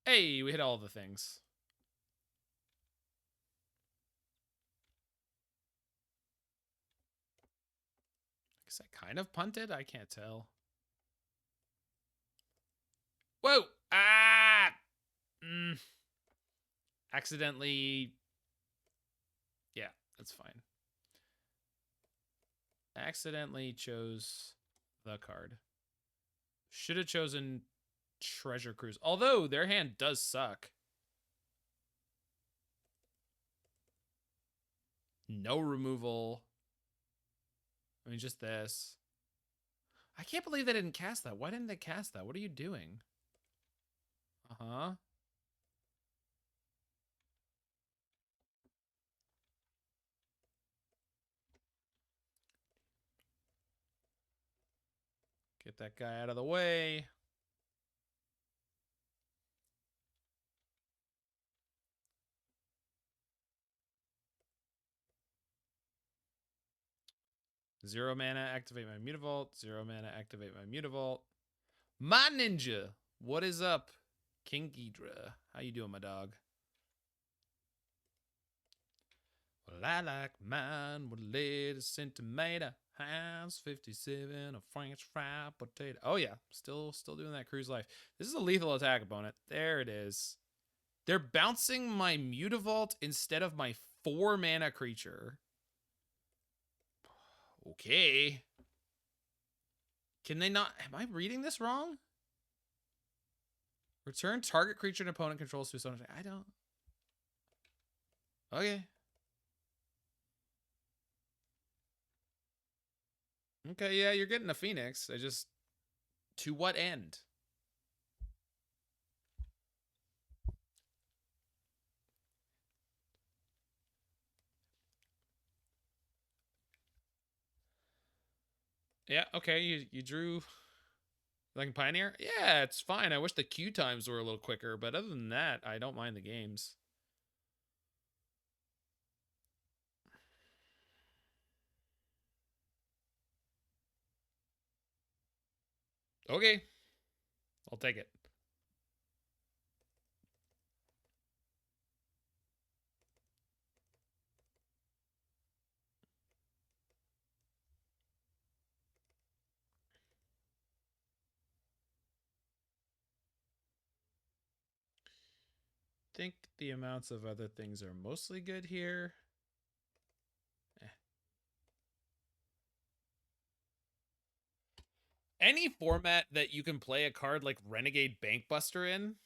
S1: Hey, we hit all the things. I guess I kind of punted. I can't tell. Whoa! Ah! Accidentally. Yeah, that's fine. Accidentally chose the card. Should have chosen Treasure Cruise. Although their hand does suck. No removal. I mean, just this. I can't believe they didn't cast that. Why didn't they cast that? What are you doing? Uh-huh. Get that guy out of the way. Zero mana, activate my Mutavault. Zero mana, activate my Mutavault. My ninja, what is up? King Ghidra, how you doing, my dog? Well, I like mine with lettuce and tomato. Heinz 57, a French fried potato. Oh yeah, still doing that cruise life. This is a lethal attack opponent. There it is. They're bouncing my Mutavault instead of my 4 mana creature. Okay. Can they not? Am I reading this wrong? Return target creature an opponent controls to its own. I don't. Okay. Okay, yeah, you're getting a Phoenix. I just. To what end? Yeah, okay, you drew like Pioneer? Yeah, it's fine. I wish the queue times were a little quicker, but other than that, I don't mind the games. Okay, I'll take it. Think the amounts of other things are mostly good here. Eh. Any format that you can play a card like Renegade Bankbuster in,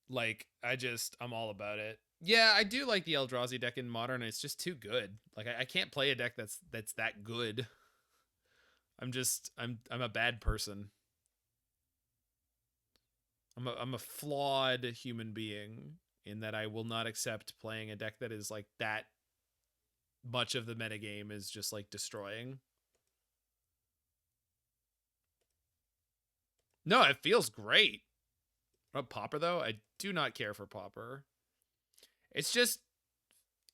S1: like, I'm all about it. Yeah, I do like the Eldrazi deck in Modern. It's just too good. Like, I can't play a deck that's that good. I'm a bad person. I'm a flawed human being in that I will not accept playing a deck that is like that much of the metagame is just like destroying. No, it feels great. Pauper though, I do not care for Pauper. It's just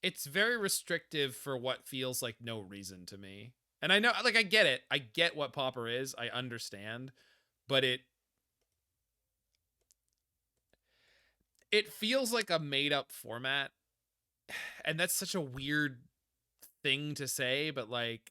S1: it's very restrictive for what feels like no reason to me. And I know, like, I get it. I get what Pauper is. I understand, but it feels like a made up format, and that's such a weird thing to say, but like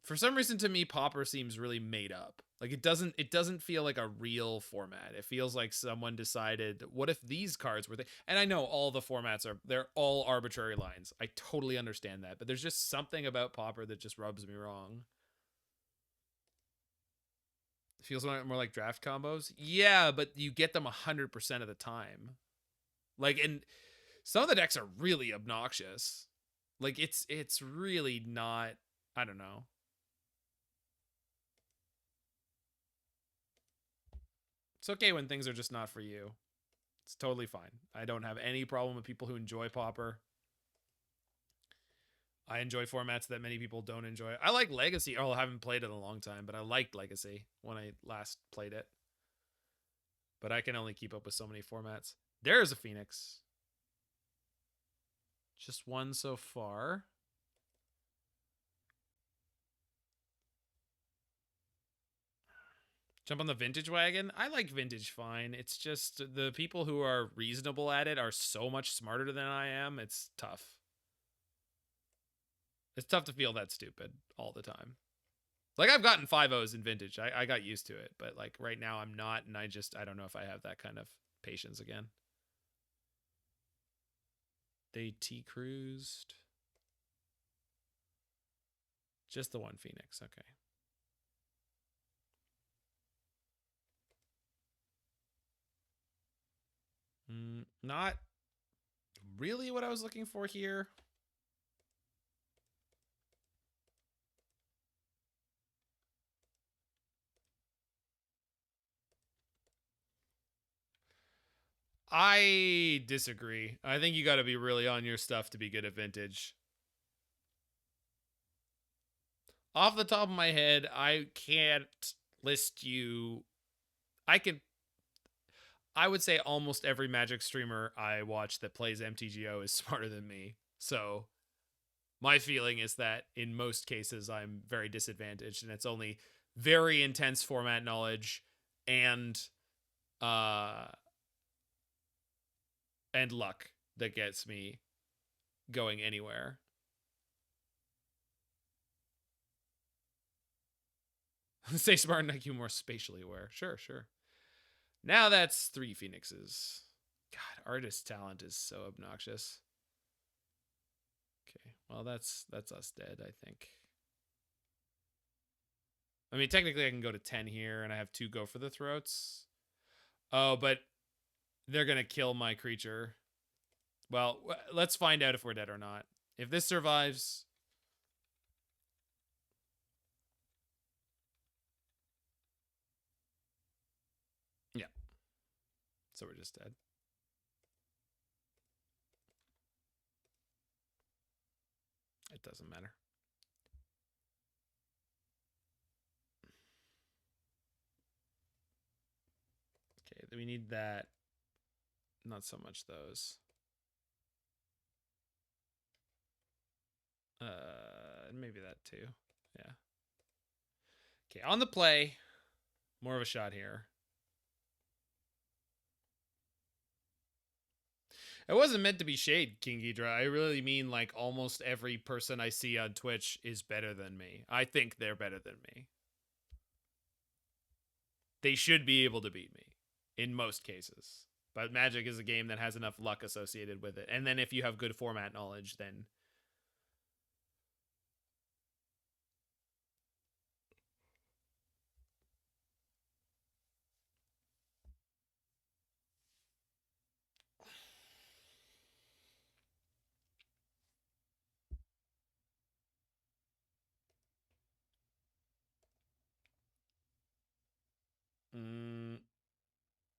S1: for some reason to me Pauper seems really made up. Like it doesn't feel like a real format. It feels like someone decided, what if these cards were and I know all the formats they're all arbitrary lines. I totally understand that, but there's just something about Pauper that just rubs me wrong. It feels more like draft combos. Yeah, but you get them 100% of the time. Like, and some of the decks are really obnoxious. Like it's really not, I don't know. It's okay when things are just not for you. It's totally fine. I don't have any problem with people who enjoy Pauper. I enjoy formats that many people don't enjoy. I like Legacy. Oh, I haven't played it in a long time, but I liked Legacy when I last played it. But I can only keep up with so many formats. There's a Phoenix. Just one so far. Jump on the vintage wagon. I like vintage fine. It's just the people who are reasonable at it are so much smarter than I am. It's tough. It's tough to feel that stupid all the time. Like I've gotten 5-0s in vintage. I got used to it, but like right now I'm not, and I don't know if I have that kind of patience again. They T cruised. Just the one Phoenix, okay. Not really what I was looking for here. I disagree. I think you got to be really on your stuff to be good at vintage. Off the top of my head, I can't list you. I would say almost every Magic streamer I watch that plays MTGO is smarter than me. So my feeling is that in most cases I'm very disadvantaged, and it's only very intense format knowledge and uh and luck that gets me going anywhere. Say smart and IQ more spatially aware. Sure, sure. Now that's 3 Phoenixes. God, artist talent is so obnoxious. Okay, well that's us dead, I think. I mean, technically I can go to 10 here, and I have 2 go for the throats. Oh, but they're going to kill my creature. Well, let's find out if we're dead or not. If this survives... Yeah. So we're just dead. It doesn't matter. we need that. Not so much those. Maybe that too. Yeah. Okay, on the play. More of a shot here. It wasn't meant to be shade, King Ghidra. I really mean like almost every person I see on Twitch is better than me. I think they're better than me. They should be able to beat me in most cases. But Magic is a game that has enough luck associated with it. And then if you have good format knowledge, then...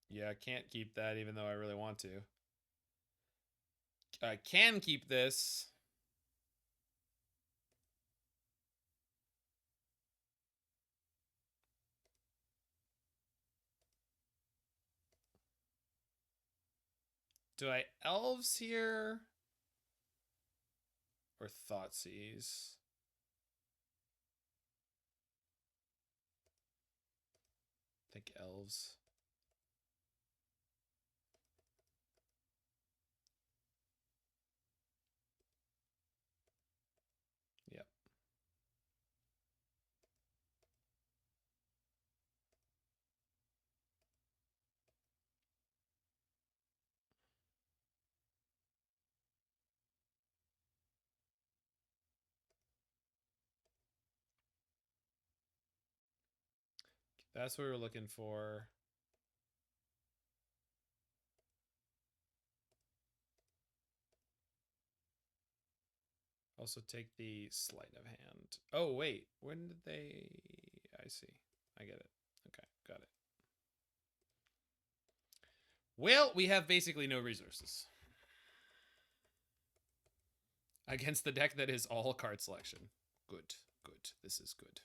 S1: Yeah, I can't keep that even though I really want to. I can keep this. Do I Elves here? Or Thoughtseize? I think Elves. Yep. That's what we were looking for. Also take the sleight of hand. Oh, wait. When did they... I see. I get it. Okay, got it. Well, we have basically no resources. Against the deck that is all card selection. Good, good. This is good.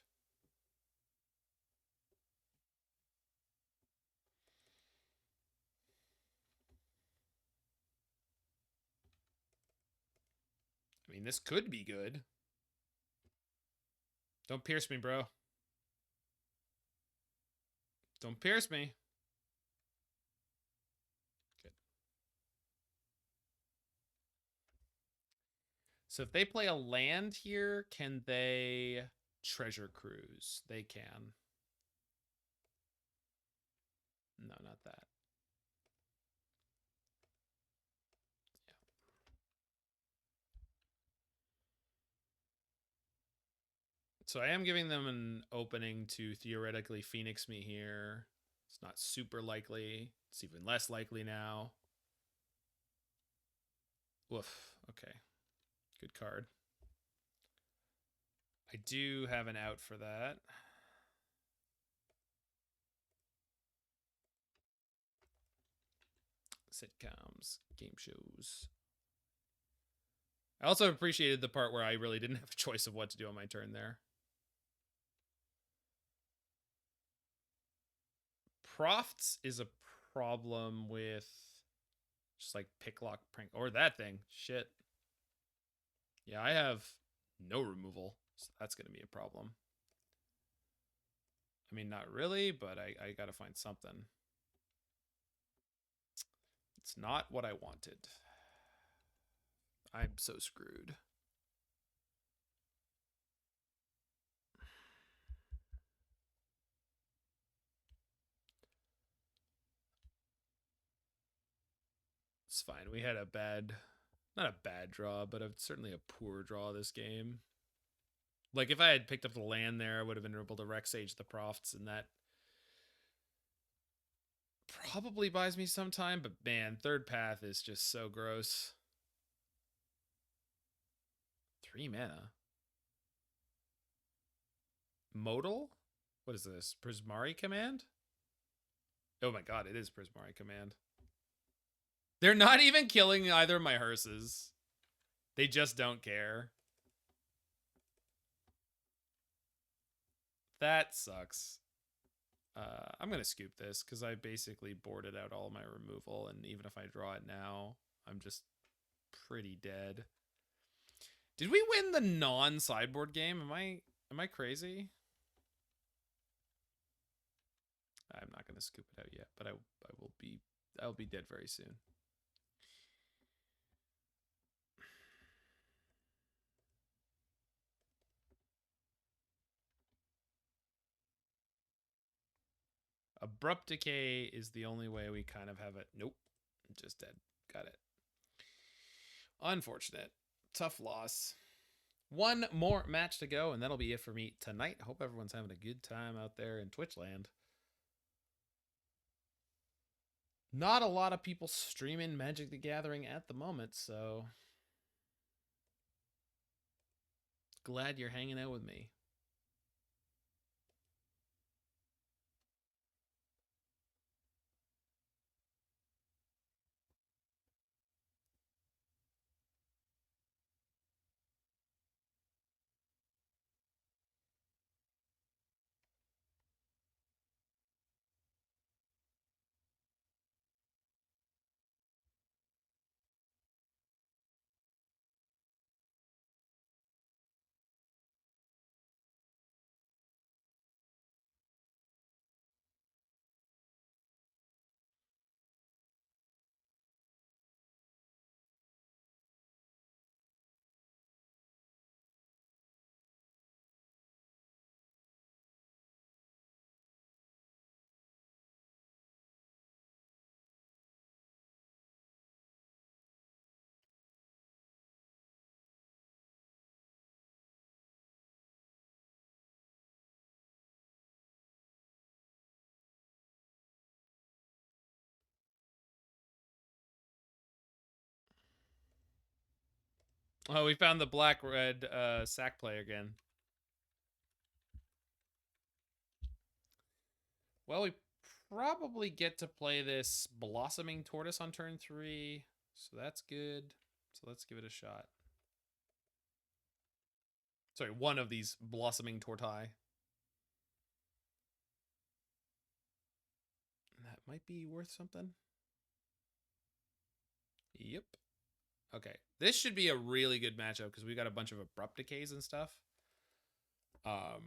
S1: I mean, this could be good. Don't pierce me, bro. Don't pierce me. Good. So if they play a land here, can they treasure cruise? They can. No, not that. Yeah. So I am giving them an opening to theoretically Phoenix me here. It's not super likely. It's even less likely now. Woof. Okay. Good card. I do have an out for that. Sitcoms, game shows. I also appreciated the part where I really didn't have a choice of what to do on my turn there. Profts is a problem with just like pick, lock, prank, or that thing. Shit. Yeah, I have no removal, so that's going to be a problem. I mean, not really, but I got to find something. It's not what I wanted. I'm so screwed. It's fine. We had a bad, not a bad draw, but certainly a poor draw this game. Like, if I had picked up the land there, I would have been able to Rec Sage the Profts, and that probably buys me some time, but man, third path is just so gross. 3 mana. Modal? What is this? Prismari Command? Oh my god, it is Prismari Command. They're not even killing either of my hearses. They just don't care. That sucks. I'm going to scoop this because I basically boarded out all my removal, and even if I draw it now, I'm just pretty dead. Did we win the non-sideboard game? Am I crazy? I'm not going to scoop it out yet, but I'll be dead very soon. Abrupt Decay is the only way we kind of have it. Nope. I'm just dead. Got it. Unfortunate. Tough loss. One more match to go, and that'll be it for me tonight. Hope everyone's having a good time out there in Twitch land. Not a lot of people streaming Magic the Gathering at the moment, so glad you're hanging out with me. Oh, we found the black-red sack play again. Well, we probably get to play this Blossoming Tortoise on turn 3, so that's good. So let's give it a shot. Sorry, one of these Blossoming Tortoise. That might be worth something. Yep. Okay, this should be a really good matchup because we got a bunch of Abrupt Decays and stuff. Not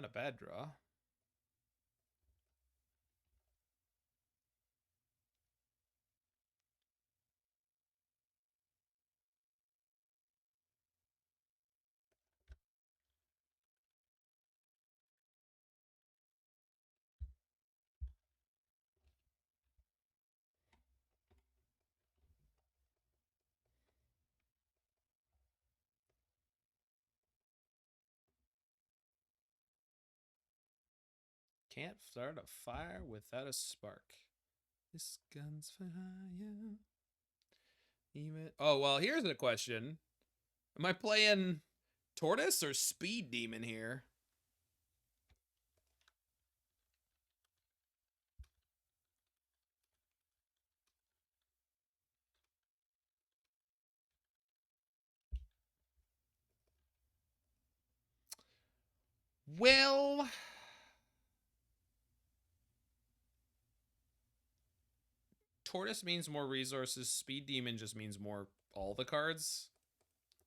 S1: a bad draw. Can't start a fire without a spark. This gun's fire. Even. Oh, well, here's a question. Am I playing Tortoise or Speed Demon here? Well, Tortoise means more resources. Speed Demon just means more all the cards.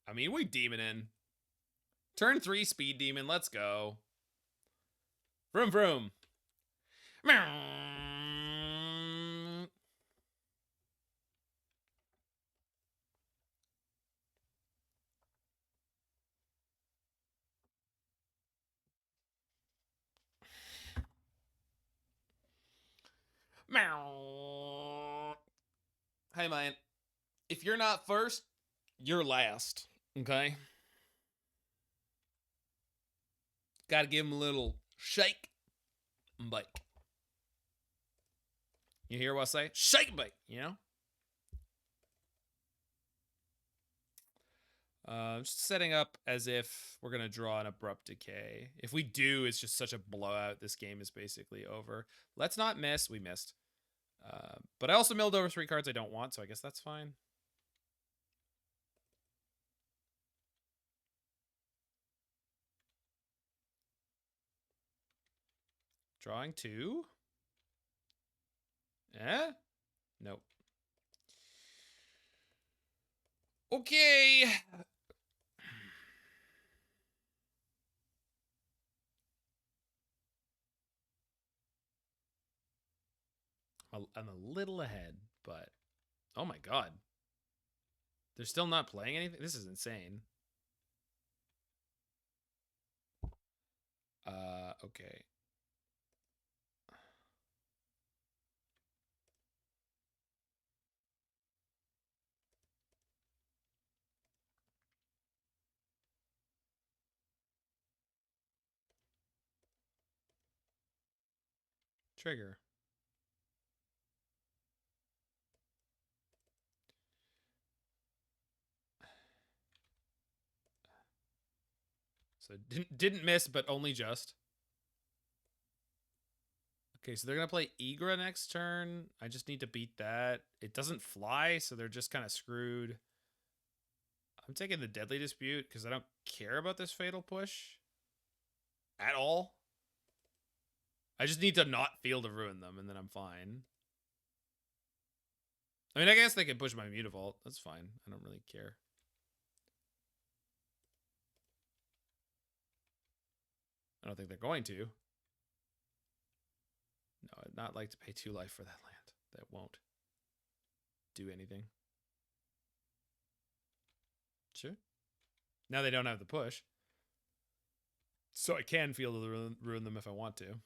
S1: I mean, we Demon in. Turn 3 Speed Demon. Let's go. Vroom vroom. Hey, man. If you're not first, you're last. Okay? Gotta give him a little shake and bake. You hear what I say? Shake and bake, you know? Just setting up as if we're going to draw an Abrupt Decay. If we do, it's just such a blowout. This game is basically over. Let's not miss. We missed. But I also milled over 3 cards I don't want, so I guess that's fine. Drawing 2. Eh? Nope. Okay. I'm a little ahead, but oh my god. They're still not playing anything? This is insane. Okay. Trigger. So didn't miss, but only just. Okay, so they're going to play Igra next turn. I just need to beat that. It doesn't fly, so they're just kind of screwed. I'm taking the Deadly Dispute because I don't care about this Fatal Push at all. I just need to not Field of Ruin them, and then I'm fine. I mean, I guess they can push my Mutavault. That's fine. I don't really care. I don't think they're going to. No, I'd not like to pay 2 life for that land. That won't do anything. Sure. Now they don't have the push. So I can Field of Ruin them if I want to.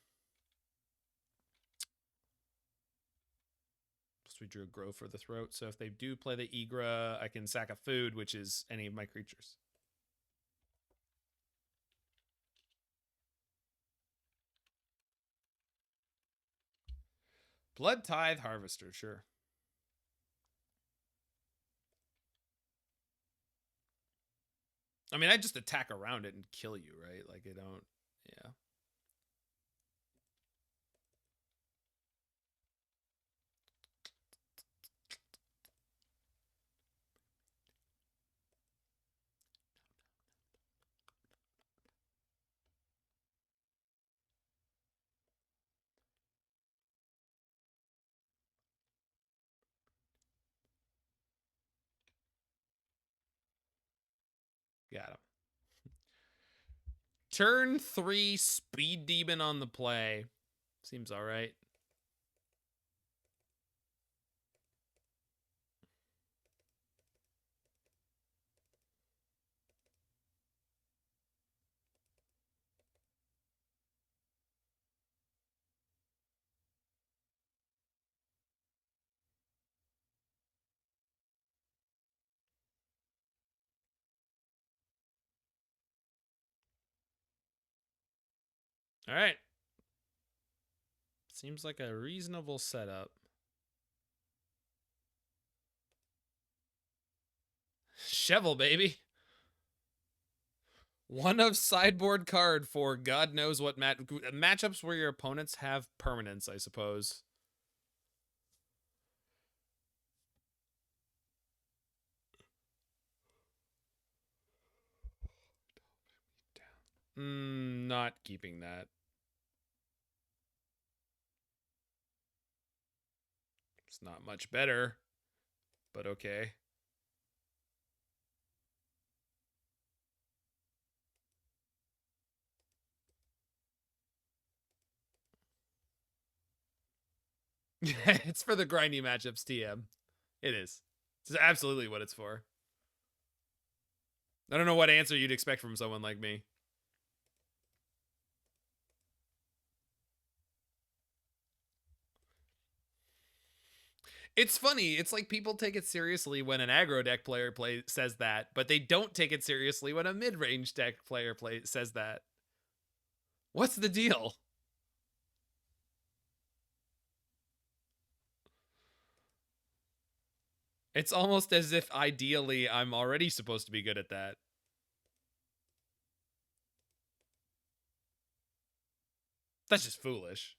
S1: Plus we drew a Grow for the Throat. So if they do play the Igra, I can sack a food, which is any of my creatures. Blood Tithe Harvester, sure. I mean, I just attack around it and kill you, right? Like, I don't... Yeah. Got him. Turn 3 Speed Demon on the play. Seems all right. All right. Seems like a reasonable setup. Chevill, baby. 1 of sideboard card for God knows what matchups where your opponents have permanents, I suppose. Not keeping that. It's not much better, but okay. It's for the grindy matchups, TM. It is. It's absolutely what it's for. I don't know what answer you'd expect from someone like me. It's funny. It's like people take it seriously when an aggro deck player says that, but they don't take it seriously when a mid-range deck player says that. What's the deal? It's almost as if ideally I'm already supposed to be good at that. That's just foolish.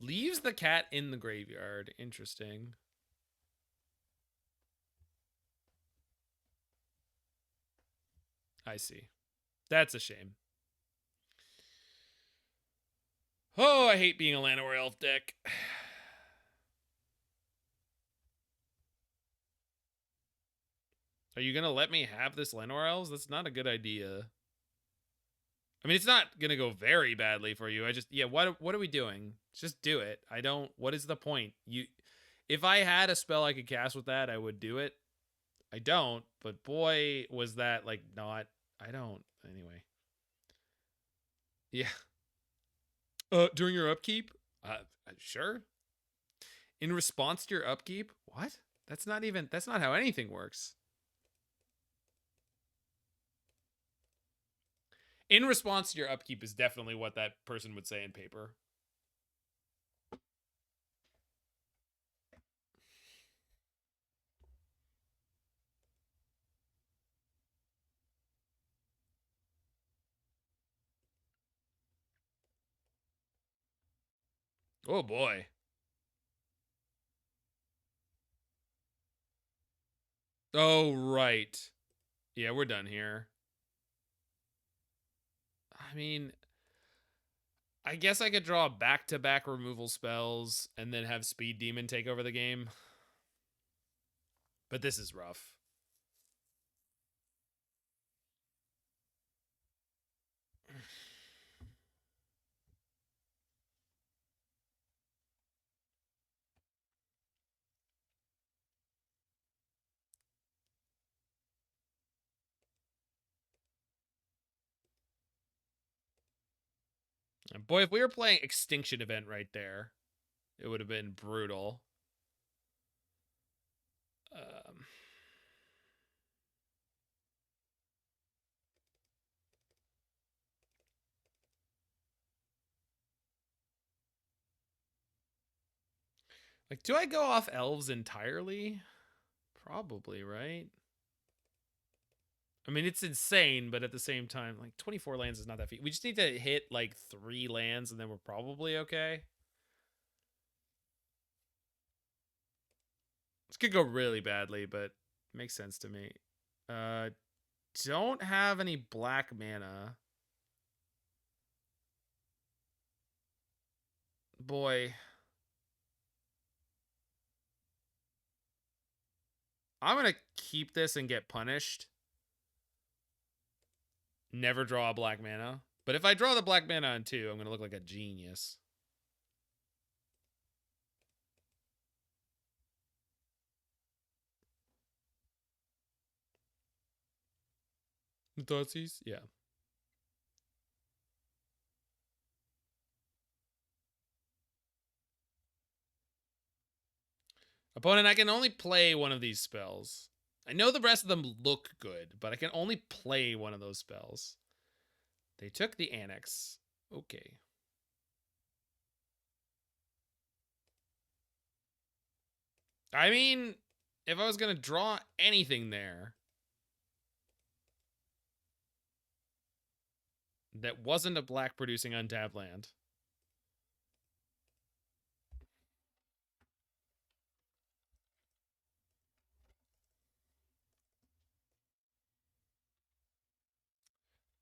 S1: Leaves the cat in the graveyard. Interesting. I see. That's a shame. Oh, I hate being a Llanowar Elf deck. Are you going to let me have this Llanowar Elves? That's not a good idea. I mean, it's not going to go very badly for you. What are we doing? Just do it. What is the point? If I had a spell I could cast with that, I would do it. I don't, but boy, was that like not, I don't, anyway. Yeah. During your upkeep? Sure. In response to your upkeep? What? That's not how anything works. In response to your upkeep is definitely what that person would say in paper. Oh boy. Oh, right. Yeah, we're done here. I mean, I guess I could draw back-to-back removal spells and then have Speed Demon take over the game. But this is rough. And boy, if we were playing Extinction Event right there, it would have been brutal. Like, do I go off Elves entirely? Probably, right? I mean, it's insane, but at the same time, like 24 lands is not that feat. We just need to hit like 3 lands and then we're probably okay. This could go really badly, but it makes sense to me. Don't have any black mana. Boy. I'm going to keep this and get punished. Never draw a black mana. But if I draw the black mana on 2, I'm going to look like a genius. Thoughtseize? Yeah. Opponent, I can only play one of these spells. I know the rest of them look good, but I can only play one of those spells. They took the Annex. Okay. I mean, if I was going to draw anything there that wasn't a black producing untapped land.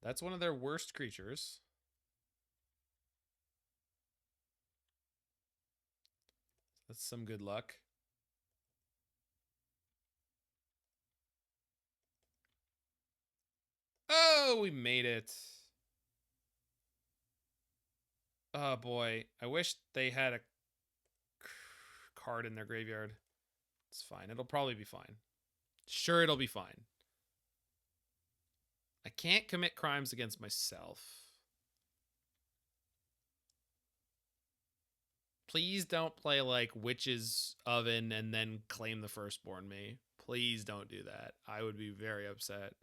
S1: That's one of their worst creatures. That's some good luck. Oh, we made it. Oh boy, I wish they had a card in their graveyard. It's fine. It'll probably be fine. Sure, it'll be fine. I can't commit crimes against myself. Please don't play like Witch's Oven and then claim the Firstborn me. Please don't do that. I would be very upset.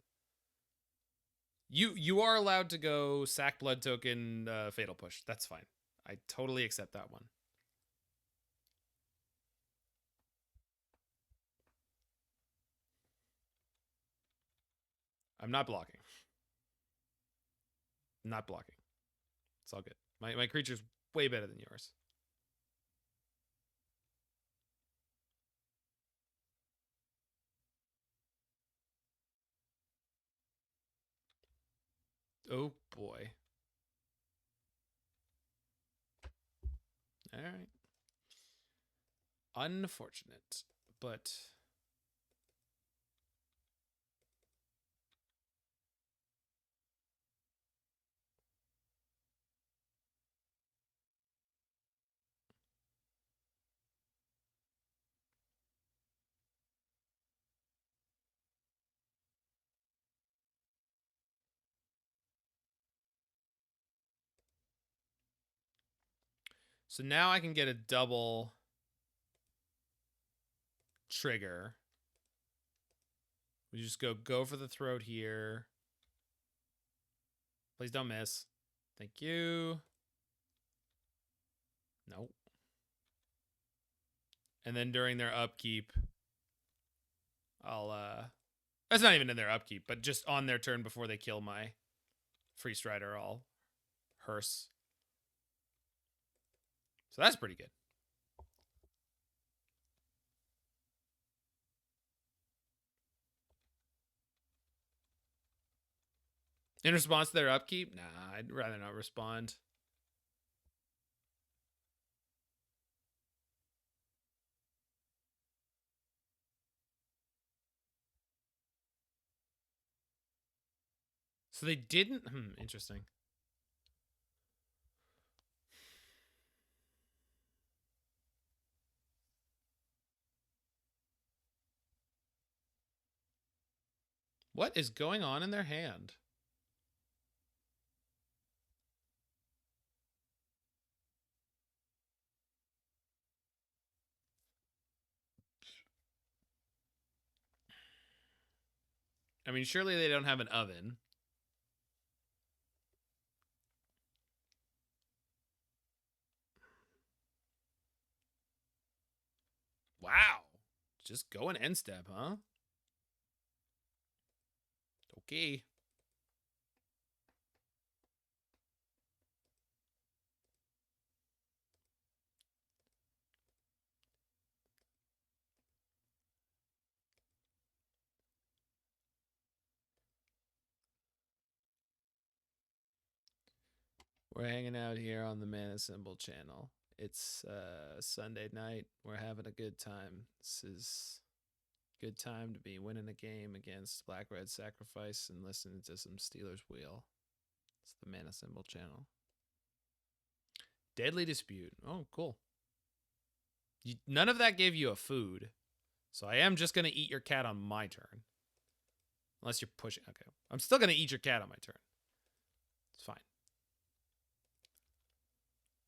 S1: You are allowed to go sack blood token fatal push. That's fine. I totally accept that one. I'm not blocking. I'm not blocking. It's all good. My creature's way better than yours. Oh boy. All right. Unfortunate, but so now I can get a double trigger. We just go for the throat here. Please don't miss. Thank you. Nope. And then during their upkeep, I'll that's not even in their upkeep, but just on their turn before they kill my Freestrider, I'll hearse. So that's pretty good. In response to their upkeep? Nah, I'd rather not respond. So they didn't... interesting. What is going on in their hand? I mean, surely they don't have an oven. Wow. Just go an end step, huh? Okay. We're hanging out here on the Mana Symbol channel. It's Sunday night. We're having a good time. This is a good time to be winning a game against Black Red Sacrifice and listening to some Steelers Wheel. It's the Mana Symbol channel. Deadly Dispute. Oh, cool. None of that gave you a food. So I am just going to eat your cat on my turn. Unless you're pushing. Okay. I'm still going to eat your cat on my turn. It's fine.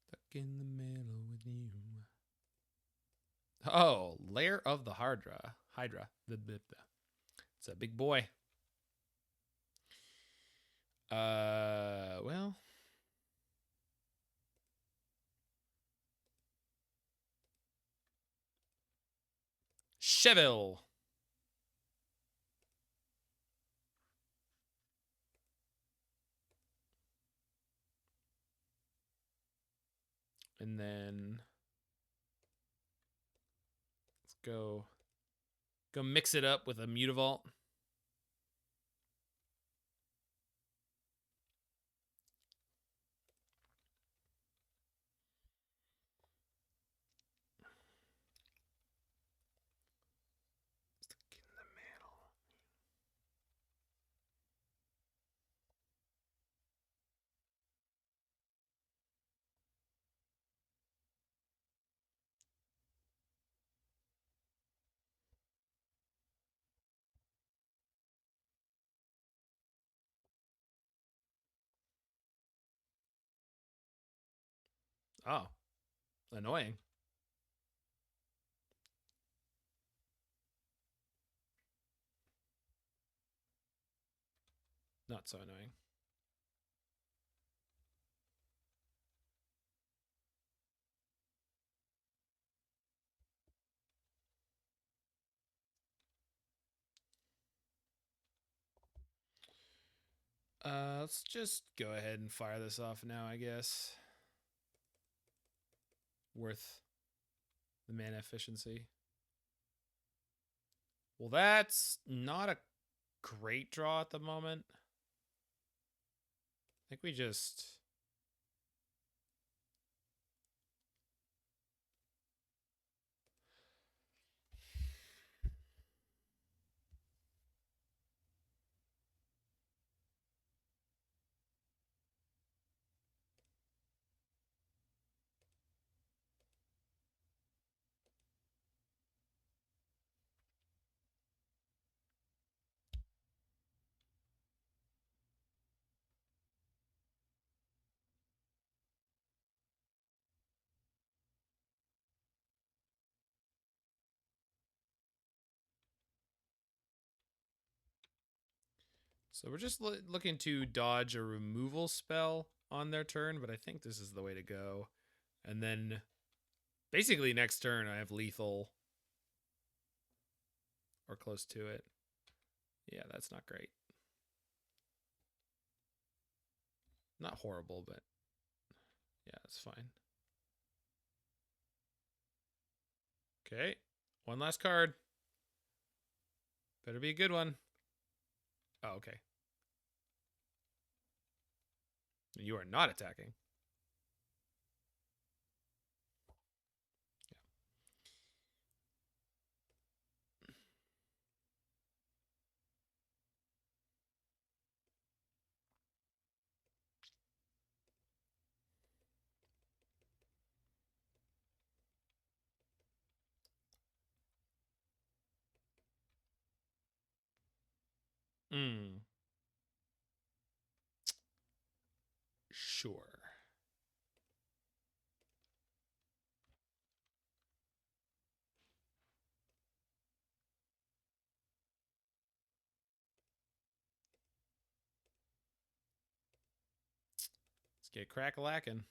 S1: Stuck in the middle with you. Oh, Lair of the Hydra. It's a big boy. Well. Chevill. And then let's go mix it up with a Mutavault. Stuck in the middle. Oh, annoying. Not so annoying. Let's just go ahead and fire this off now, I guess. Worth the mana efficiency. Well, that's not a great draw at the moment. think we just... So we're just looking to dodge a removal spell on their turn, but I think this is the way to go. And then basically next turn I have lethal or close to it. Yeah, that's not great. Not horrible, but yeah, it's fine. Okay, one last card. Better be a good one. Oh, okay. You are not attacking. Sure. Let's get crack-a-lackin'.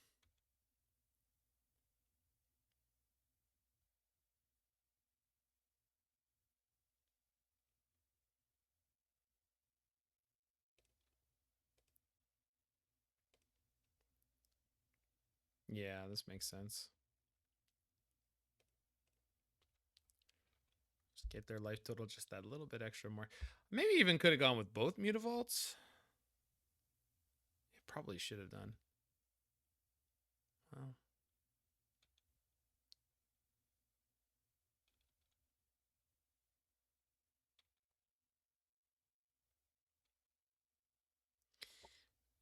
S1: Yeah, this makes sense. Just get their life total just that little bit extra more. Maybe even could have gone with both Mutavaults. It probably should have done. Well.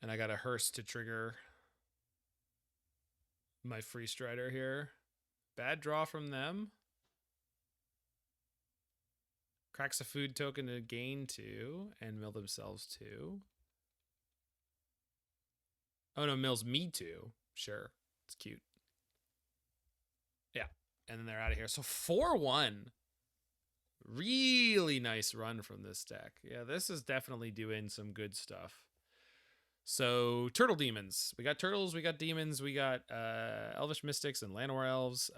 S1: And I got a hearse to trigger my Freestrider here. Bad draw from them. Cracks a food token to gain 2 and mill themselves 2. Oh no, mills me 2. Sure. It's cute. Yeah. And then they're out of here. So 4-1. Really nice run from this deck. Yeah, this is definitely doing some good stuff. So turtle demons. We got turtles, we got demons, we got Elvish Mystics and Llanowar Elves.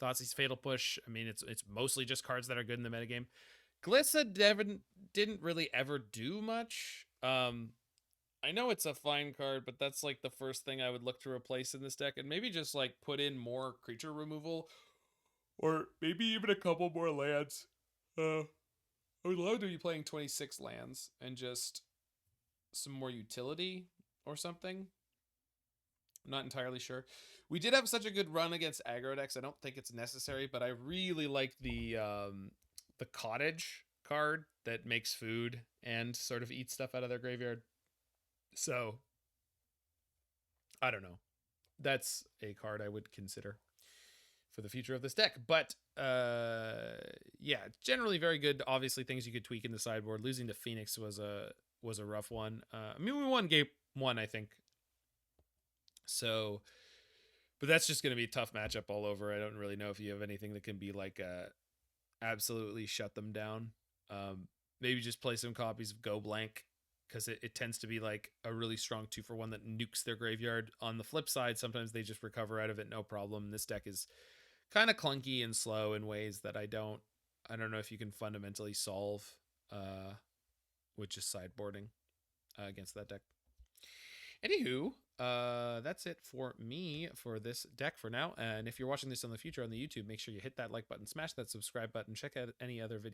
S1: Thoughtseize Fatal Push. I mean, it's mostly just cards that are good in the metagame. Glissa didn't really ever do much. I know it's a fine card, but that's like the first thing I would look to replace in this deck, and maybe just like put in more creature removal, or maybe even a couple more lands. I would love to be playing 26 lands and just some more utility or something. I'm not entirely sure. We did have such a good run against aggro decks. I don't think it's necessary, but I really like the cottage card that makes food and sort of eats stuff out of their graveyard. So I don't know. That's a card I would consider for the future of this deck. But yeah, generally very good. Obviously things you could tweak in the sideboard. Losing to Phoenix was a rough one. I mean, we won game 1, I think. So, but that's just going to be a tough matchup all over. I don't really know if you have anything that can be like absolutely shut them down. Maybe just play some copies of Go Blank, because it tends to be like a really strong 2-for-1 that nukes their graveyard. On the flip side, sometimes they just recover out of it no problem. This deck is kind of clunky and slow in ways that I don't know if you can fundamentally solve with just sideboarding against that deck. Anywho, that's it for me for this deck for now. And if you're watching this in the future on the YouTube, make sure you hit that like button, smash that subscribe button, check out any other videos.